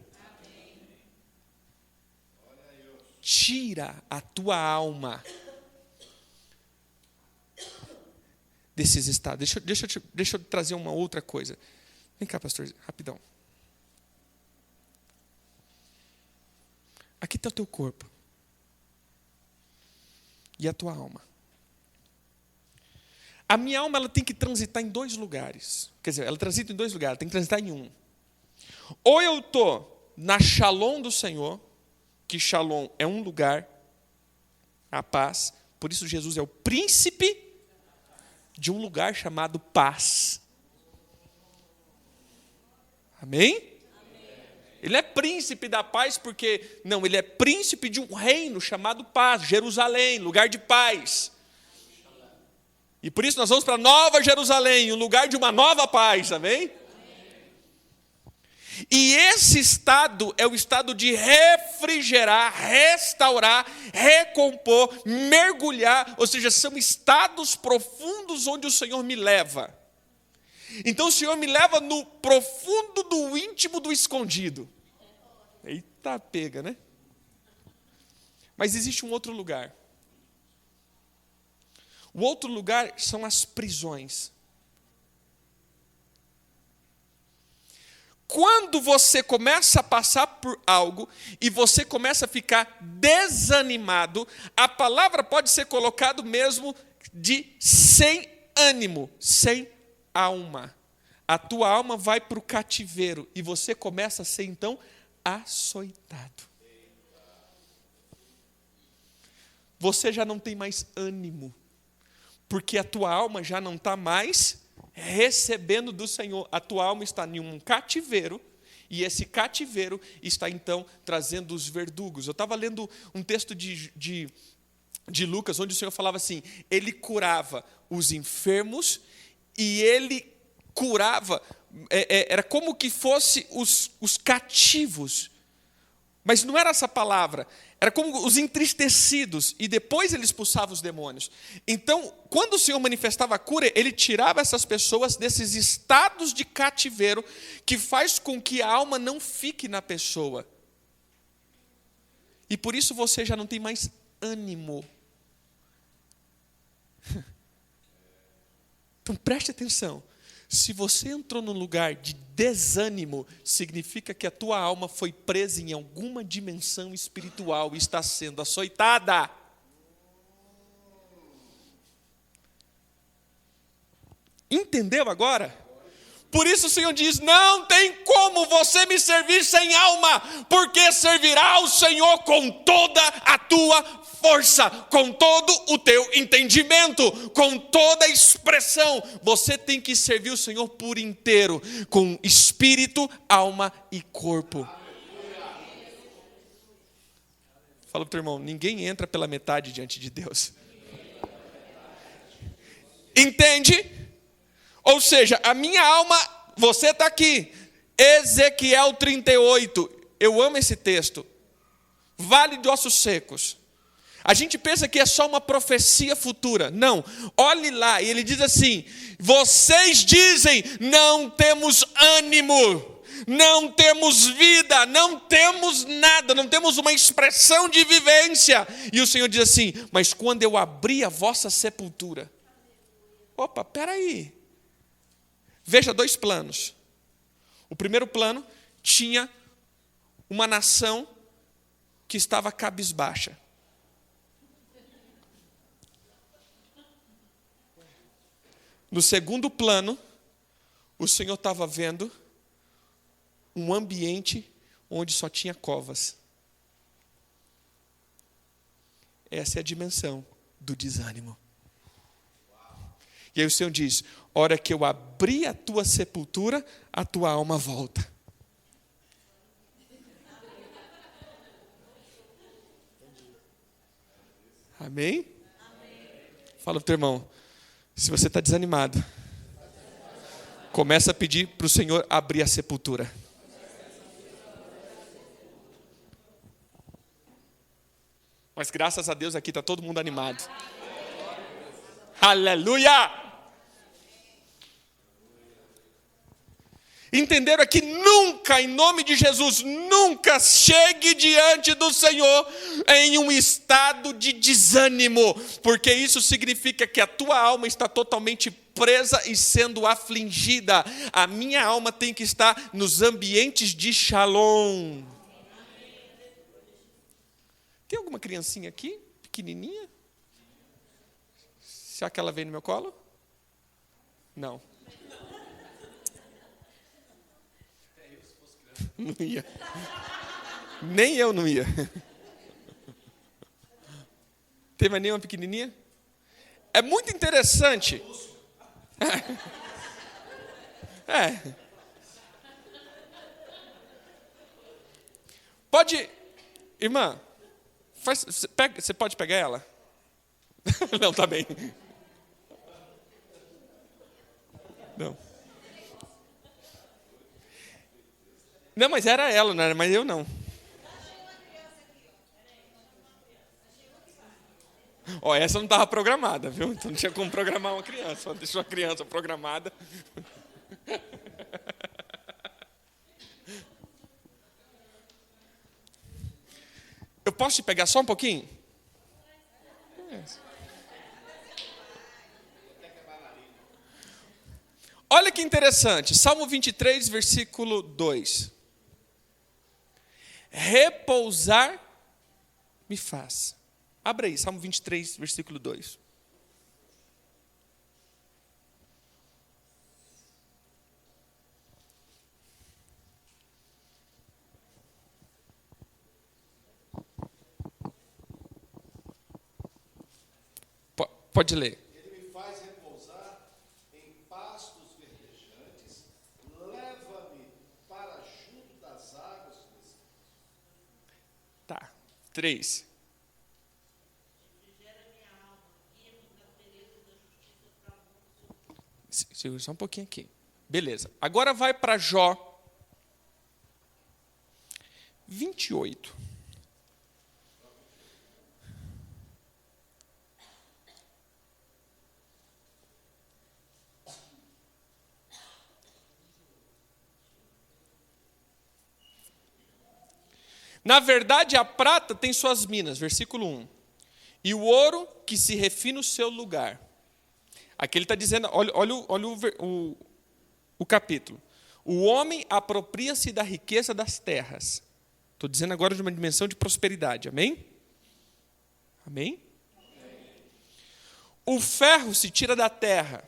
tira a tua alma desses estados. Deixa eu trazer uma outra coisa. Vem cá, pastor, rapidão. Aqui está o teu corpo. E a tua alma. A minha alma ela tem que transitar em 2 lugares. Quer dizer, ela transita em 2 lugares, tem que transitar em um. Ou eu estou na Shalom do Senhor, que Shalom é um lugar, a paz. Por isso Jesus é o príncipe de um lugar chamado paz. Amém? Ele é príncipe da paz porque... Não, ele é príncipe de um reino chamado paz, Jerusalém, lugar de paz. E por isso nós vamos para Nova Jerusalém, um lugar de uma nova paz, amém? E esse estado é o estado de refrigerar, restaurar, recompor, mergulhar, ou seja, são estados profundos onde o Senhor me leva. Então o Senhor me leva no profundo do íntimo do escondido. Eita, pega, né? Mas existe um outro lugar. O outro lugar são as prisões. Quando você começa a passar por algo e você começa a ficar desanimado, a palavra pode ser colocada mesmo de sem ânimo, sem alma. A tua alma vai para o cativeiro e você começa a ser então açoitado. Você já não tem mais ânimo, porque a tua alma já não está mais recebendo do Senhor. A tua alma está em um cativeiro, e esse cativeiro está então trazendo os verdugos. Eu estava lendo um texto de Lucas, onde o Senhor falava assim, ele curava os enfermos, e ele curava, era como que fosse os cativos, mas não era essa palavra, era como os entristecidos, e depois ele expulsava os demônios. Então, quando o Senhor manifestava a cura, ele tirava essas pessoas desses estados de cativeiro, que faz com que a alma não fique na pessoa. E por isso você já não tem mais ânimo. Então preste atenção. Se você entrou num lugar de desânimo, significa que a tua alma foi presa em alguma dimensão espiritual e está sendo açoitada. Entendeu agora? Por isso o Senhor diz, não tem como você me servir sem alma, porque servirá ao Senhor com toda a tua força, com todo o teu entendimento, com toda a expressão. Você tem que servir o Senhor por inteiro, com espírito, alma e corpo. Fala para o teu irmão, ninguém entra pela metade diante de Deus. Entende? Ou seja, a minha alma, você está aqui, Ezequiel 38, eu amo esse texto, vale de ossos secos. A gente pensa que é só uma profecia futura. Não, olhe lá, e ele diz assim, vocês dizem, não temos ânimo, não temos vida, não temos nada, não temos uma expressão de vivência. E o Senhor diz assim, mas quando eu abri a vossa sepultura, opa, peraí, veja 2 planos. O primeiro plano tinha uma nação que estava cabisbaixa. No segundo plano, o Senhor estava vendo um ambiente onde só tinha covas. Essa é a dimensão do desânimo. E aí o Senhor diz, hora que eu abrir a tua sepultura, a tua alma volta. Amém? Fala para o teu irmão, se você está desanimado, começa a pedir para o Senhor abrir a sepultura. Mas graças a Deus aqui está todo mundo animado. Aleluia! Entenderam aqui? Nunca, em nome de Jesus, nunca chegue diante do Senhor em um estado de desânimo, porque isso significa que a tua alma está totalmente presa e sendo afligida. A minha alma tem que estar nos ambientes de shalom. Tem alguma criancinha aqui, pequenininha? Será que ela vem no meu colo? Não. Não ia. Nem eu não ia. Tem mais nenhuma pequenininha? É muito interessante. É. Pode, irmã, você pode pegar ela? Não, tá bem. Não. Não, mas era ela, não era, mas eu não. Ó, essa não estava programada, viu? Então não tinha como programar uma criança. Só deixou a criança programada. Eu posso te pegar só um pouquinho? Olha que interessante. Salmo 23, versículo 2. Repousar me faz. Abra aí, Salmo 23, versículo 2. Pode ler. Ele me faz repousar em pastos verdejantes, leva-me para junto das águas do descanso. Tá. 3. Segura só um pouquinho aqui. Beleza. Agora vai para Jó 28. Na verdade, a prata tem suas minas, versículo 1. E o ouro que se refina o seu lugar. Aqui ele está dizendo, olha o capítulo. O homem apropria-se da riqueza das terras. Estou dizendo agora de uma dimensão de prosperidade, amém? Amém? O ferro se tira da terra,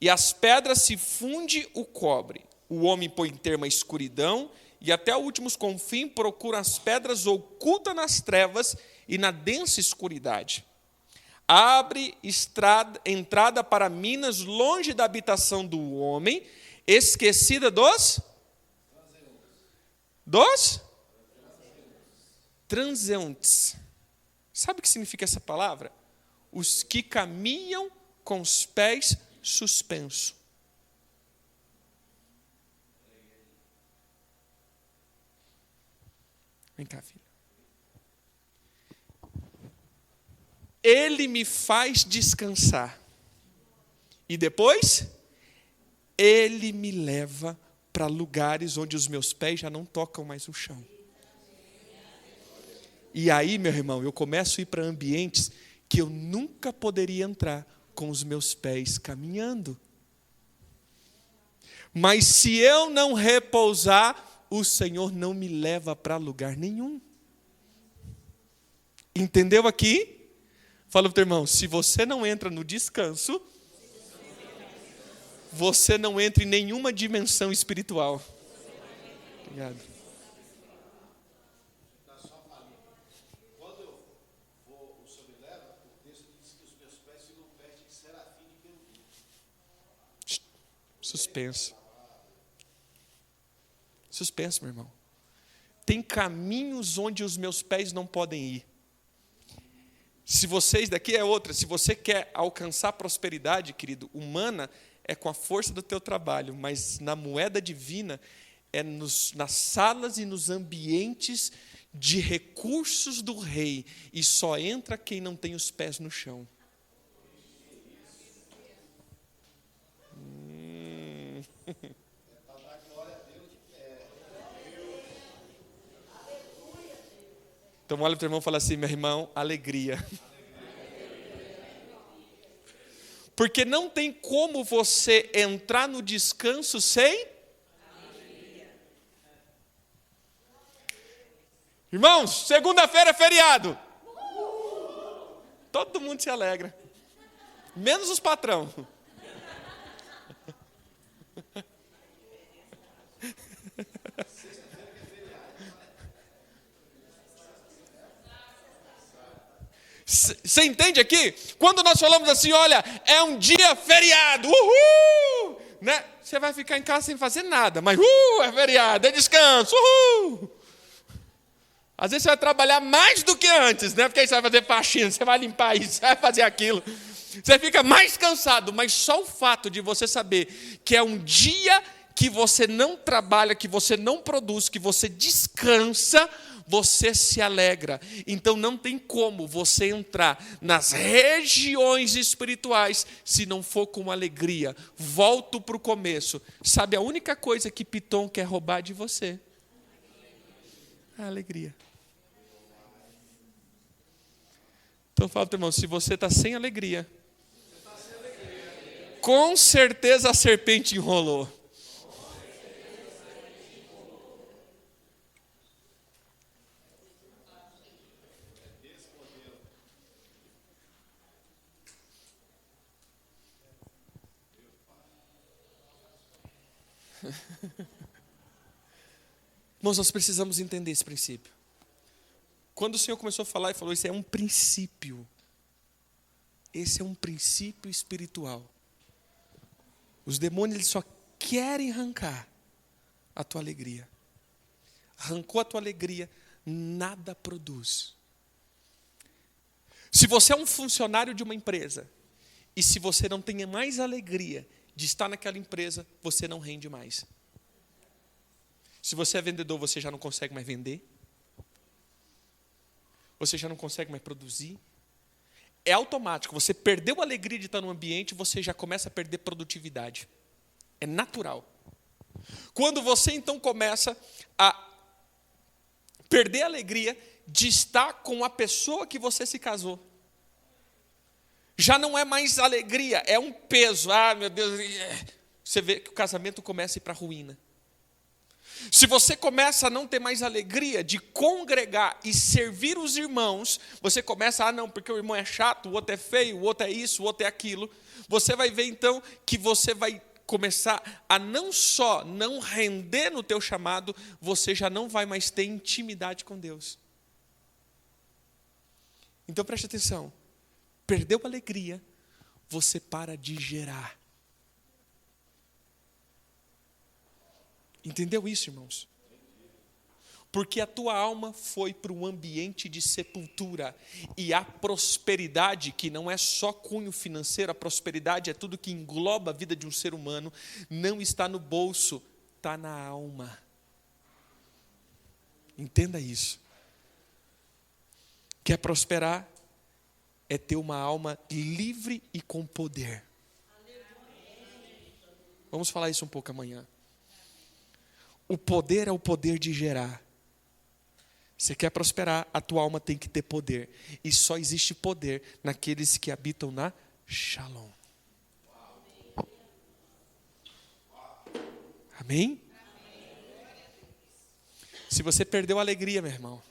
e as pedras se funde o cobre. O homem põe termo à escuridão, e até últimos confins procura as pedras ocultas nas trevas e na densa escuridade. Abre entrada para minas longe da habitação do homem, esquecida dos transeuntes. Sabe o que significa essa palavra? Os que caminham com os pés suspensos. Vem cá, filho. Ele me faz descansar. E depois, ele me leva para lugares onde os meus pés já não tocam mais o chão. E aí, meu irmão, eu começo a ir para ambientes que eu nunca poderia entrar com os meus pés caminhando. Mas se eu não repousar, o Senhor não me leva para lugar nenhum. Entendeu aqui? Fala para o teu irmão, se você não entra no descanso, você não entra em nenhuma dimensão espiritual. Obrigado. Quando eu vou, o Senhor me leva, o texto diz que os meus pés ficam perto de serafim e querubim. Suspenso. Suspenso, meu irmão. Tem caminhos onde os meus pés não podem ir. Se vocês, daqui é outra, se você quer alcançar prosperidade, querido, humana, é com a força do teu trabalho, mas na moeda divina, é nas salas e nos ambientes de recursos do rei, e só entra quem não tem os pés no chão. Então olha para o teu irmão e fala assim, meu irmão, alegria. Porque não tem como você entrar no descanso sem alegria. Irmãos, segunda-feira é feriado. Todo mundo se alegra. Menos os patrão. Você entende aqui? Quando nós falamos assim, olha, é um dia feriado, uhul! Né? Você vai ficar em casa sem fazer nada, mas é feriado, é descanso, uhul! Às vezes você vai trabalhar mais do que antes, né? Porque aí você vai fazer faxina, você vai limpar isso, você vai fazer aquilo. Você fica mais cansado, mas só o fato de você saber que é um dia que você não trabalha, que você não produz, que você descansa, você se alegra. Então não tem como você entrar nas regiões espirituais se não for com alegria. Volto para o começo. Sabe a única coisa que Piton quer roubar de você? A alegria. Então fala para o irmão, se você está sem alegria, com certeza a serpente enrolou. Irmãos, nós precisamos entender esse princípio. Quando o Senhor começou a falar e falou, isso é um princípio. Esse é um princípio espiritual. Os demônios eles só querem arrancar a tua alegria. Arrancou a tua alegria, nada produz. Se você é um funcionário de uma empresa, e se você não tem mais alegria de estar naquela empresa, você não rende mais. Se você é vendedor, você já não consegue mais vender. Você já não consegue mais produzir. É automático. Você perdeu a alegria de estar no ambiente, você já começa a perder produtividade. É natural. Quando você então começa a perder a alegria de estar com a pessoa que você se casou, já não é mais alegria, é um peso. Ah, meu Deus. Você vê que o casamento começa a ir para a ruína. Se você começa a não ter mais alegria de congregar e servir os irmãos, você começa, não, porque o irmão é chato, o outro é feio, o outro é isso, o outro é aquilo. Você vai ver então que você vai começar a não só não render no teu chamado, você já não vai mais ter intimidade com Deus. Então preste atenção, perdeu a alegria, você para de gerar. Entendeu isso, irmãos? Porque a tua alma foi para um ambiente de sepultura. E a prosperidade, que não é só cunho financeiro, a prosperidade é tudo que engloba a vida de um ser humano, não está no bolso, está na alma. Entenda isso. Quer prosperar? É ter uma alma livre e com poder. Vamos falar isso um pouco amanhã. O poder é o poder de gerar. Você quer prosperar, a tua alma tem que ter poder. E só existe poder naqueles que habitam na Shalom. Amém? Se você perdeu a alegria, meu irmão,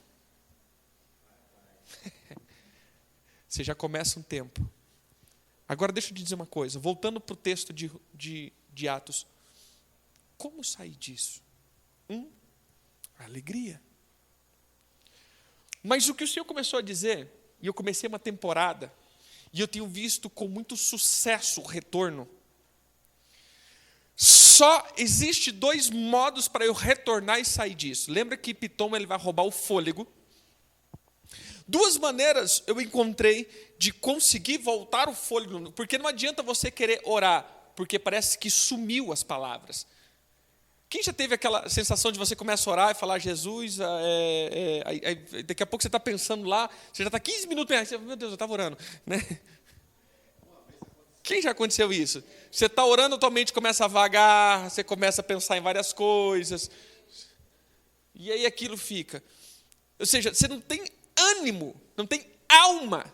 você já começa um tempo. Agora deixa eu te dizer uma coisa, voltando para o texto de Atos. Como sair disso? Alegria. Mas o que o Senhor começou a dizer, e eu comecei uma temporada, e eu tenho visto com muito sucesso o retorno. Só existe 2 modos para eu retornar e sair disso. Lembra que Piton ele vai roubar o fôlego? 2 maneiras eu encontrei de conseguir voltar o fôlego, porque não adianta você querer orar, porque parece que sumiu as palavras. Quem já teve aquela sensação de você começa a orar e falar, Jesus, daqui a pouco você está pensando lá, você já está 15 minutos pensando, meu Deus, eu estava orando. Né? Quem já aconteceu isso? Você está orando, tua mente começa a vagar, você começa a pensar em várias coisas, e aí aquilo fica. Ou seja, você não tem ânimo, não tem alma.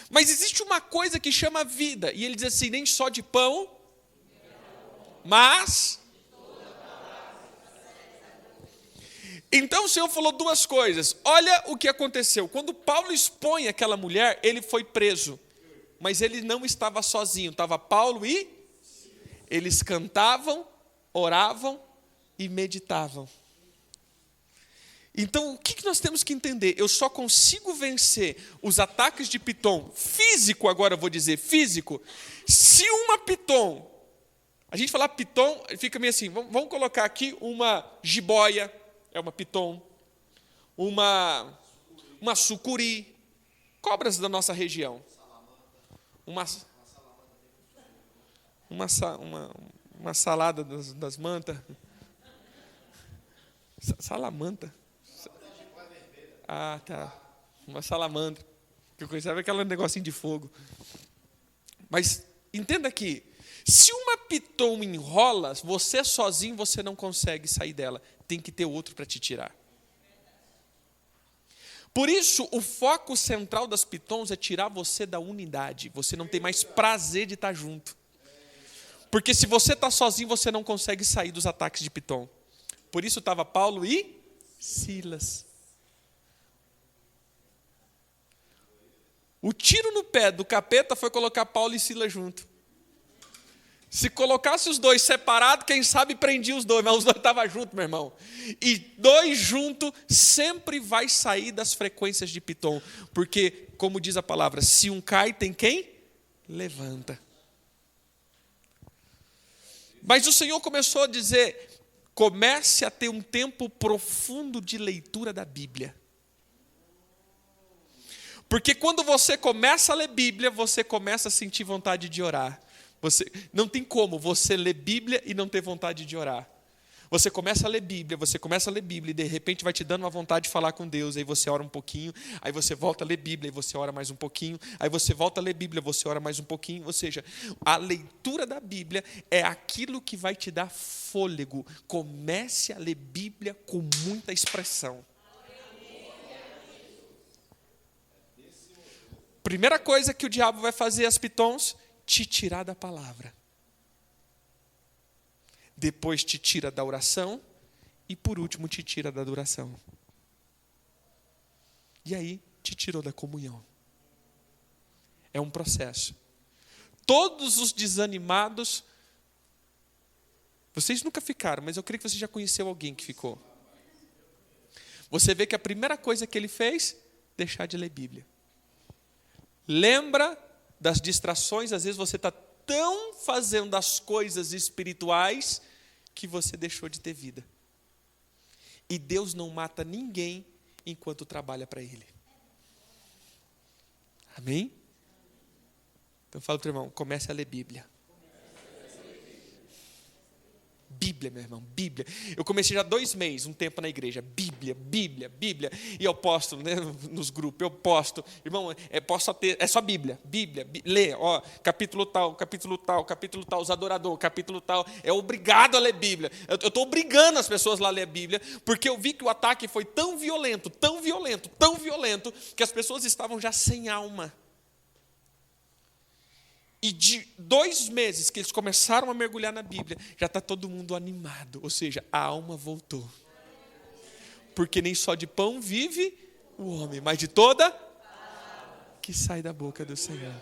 Mas existe uma coisa que chama vida. E ele diz assim, nem só de pão, mas... Então o Senhor falou duas coisas. Olha o que aconteceu. Quando Paulo expõe aquela mulher, ele foi preso. Mas ele não estava sozinho. Estava Paulo e... Eles cantavam, oravam e meditavam. Então, o que nós temos que entender? Eu só consigo vencer os ataques de piton físico, agora eu vou dizer físico, se uma piton, a gente falar piton, fica meio assim, vamos colocar aqui uma jiboia, é uma piton, uma sucuri, cobras da nossa região, uma salada das mantas, salamanta. Ah, tá. Uma salamandra. Que eu conhecia aquele negocinho de fogo. Mas entenda aqui. Se uma piton enrola, você sozinho você não consegue sair dela. Tem que ter outro para te tirar. Por isso, o foco central das pitons é tirar você da unidade. Você não tem mais prazer de estar junto. Porque se você está sozinho, você não consegue sair dos ataques de piton. Por isso estava Paulo e Silas. O tiro no pé do capeta foi colocar Paulo e Silas junto. Se colocasse os dois separados, quem sabe prendia os dois, mas os dois estavam juntos, meu irmão. E dois juntos sempre vai sair das frequências de piton. Porque, como diz a palavra, se um cai, tem quem? Levanta. Mas o Senhor começou a dizer, comece a ter um tempo profundo de leitura da Bíblia. Porque quando você começa a ler Bíblia, você começa a sentir vontade de orar. Não tem como você ler Bíblia e não ter vontade de orar. Você começa a ler Bíblia e de repente vai te dando uma vontade de falar com Deus, aí você ora um pouquinho, aí você volta a ler Bíblia e você ora mais um pouquinho, aí você volta a ler Bíblia, você ora mais um pouquinho, ou seja, a leitura da Bíblia é aquilo que vai te dar fôlego. Comece a ler Bíblia com muita expressão. Primeira coisa que o diabo vai fazer, as pitons, te tirar da palavra. Depois te tira da oração. E por último te tira da adoração. E aí te tirou da comunhão. É um processo. Todos os desanimados, vocês nunca ficaram, mas eu creio que você já conheceu alguém que ficou. Você vê que a primeira coisa que ele fez, deixar de ler Bíblia. Lembra das distrações, às vezes você está tão fazendo as coisas espirituais que você deixou de ter vida. E Deus não mata ninguém enquanto trabalha para Ele. Amém? Então fala para o irmão, comece a ler Bíblia. Bíblia, meu irmão, Bíblia. Eu comecei já 2 meses, um tempo na igreja. Bíblia. E eu posto, né, nos grupos, eu posto. Irmão, é só Bíblia. Lê, ó, capítulo tal, os adoradores, capítulo tal. É obrigado a ler Bíblia. Eu estou obrigando as pessoas lá a ler a Bíblia, porque eu vi que o ataque foi tão violento, que as pessoas estavam já sem alma. E de 2 meses que eles começaram a mergulhar na Bíblia, já está todo mundo animado. Ou seja, a alma voltou. Porque nem só de pão vive o homem, mas de toda que sai da boca do Senhor.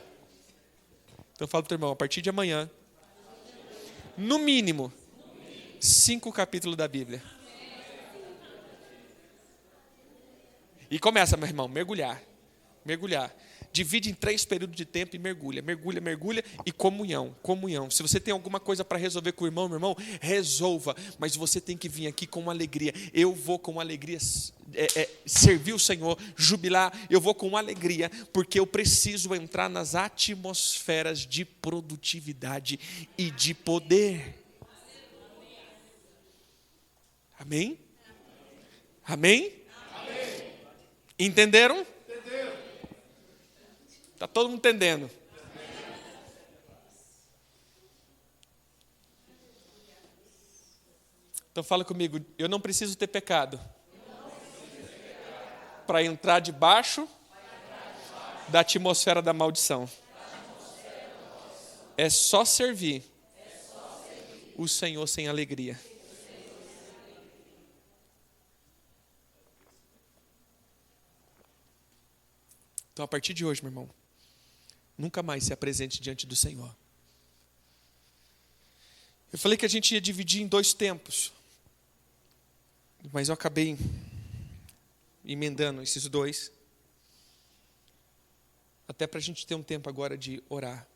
Então fala para o teu irmão, a partir de amanhã, no mínimo, 5 capítulos da Bíblia. E começa, meu irmão, mergulhar. Divide em 3 períodos de tempo e mergulha e comunhão. Se você tem alguma coisa para resolver com o irmão, meu irmão, resolva. Mas você tem que vir aqui com alegria. Eu vou com alegria servir o Senhor, jubilar. Eu vou com alegria, porque eu preciso entrar nas atmosferas de produtividade e de poder. Amém? Entenderam? Está todo mundo entendendo? Então fala comigo, eu não preciso ter pecado para entrar debaixo da atmosfera da maldição. É só servir o Senhor sem alegria. Então, a partir de hoje, meu irmão, nunca mais se apresente diante do Senhor. Eu falei que a gente ia dividir em 2 tempos, mas eu acabei emendando esses 2, até para a gente ter um tempo agora de orar.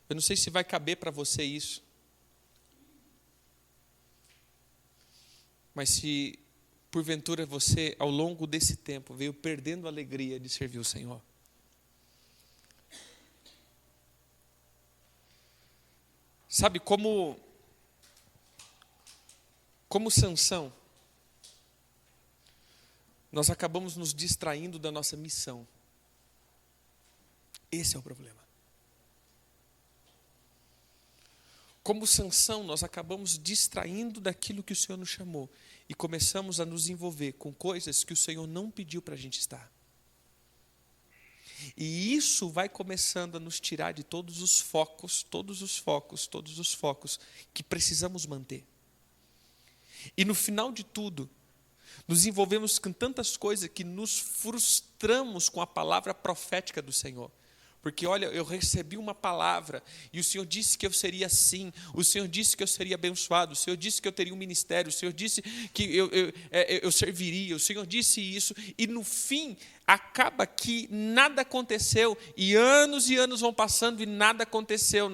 Eu não sei se vai caber para você isso, mas se porventura você, ao longo desse tempo, veio perdendo a alegria de servir o Senhor, sabe, como Sansão, nós acabamos nos distraindo da nossa missão. Esse é o problema. Como Sansão, nós acabamos distraindo daquilo que o Senhor nos chamou e começamos a nos envolver com coisas que o Senhor não pediu para a gente estar. E isso vai começando a nos tirar de todos os focos que precisamos manter. E no final de tudo, nos envolvemos com tantas coisas que nos frustramos com a palavra profética do Senhor. Porque, olha, eu recebi uma palavra e o Senhor disse que eu seria assim, o Senhor disse que eu seria abençoado, o Senhor disse que eu teria um ministério, o Senhor disse que eu serviria, o Senhor disse isso, e no fim acaba que nada aconteceu, e anos vão passando e nada aconteceu,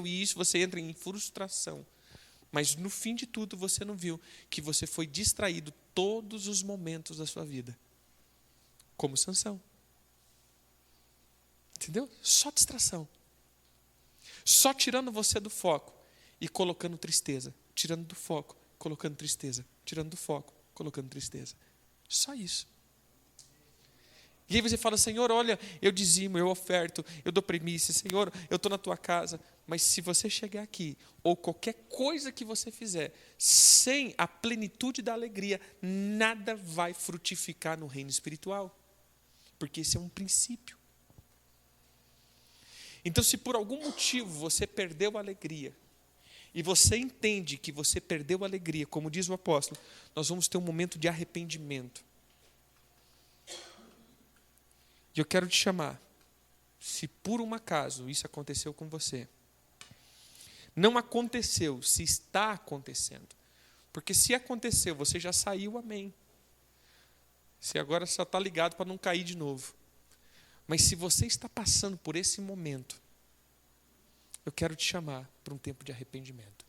e isso você entra em frustração. Mas no fim de tudo você não viu que você foi distraído todos os momentos da sua vida, como Sansão. Entendeu? Só distração. Só tirando você do foco e colocando tristeza. Tirando do foco, colocando tristeza. Tirando do foco, colocando tristeza. Só isso. E aí você fala, Senhor, olha, eu dizimo, eu oferto, eu dou primícia, Senhor, eu estou na tua casa. Mas se você chegar aqui, ou qualquer coisa que você fizer, sem a plenitude da alegria, nada vai frutificar no reino espiritual. Porque esse é um princípio. Então, se por algum motivo você perdeu a alegria, e você entende que você perdeu a alegria, como diz o apóstolo, nós vamos ter um momento de arrependimento. E eu quero te chamar, se por um acaso isso aconteceu com você, não aconteceu, se está acontecendo. Porque se aconteceu, você já saiu, amém. Você agora só está ligado para não cair de novo. Mas se você está passando por esse momento, eu quero te chamar para um tempo de arrependimento.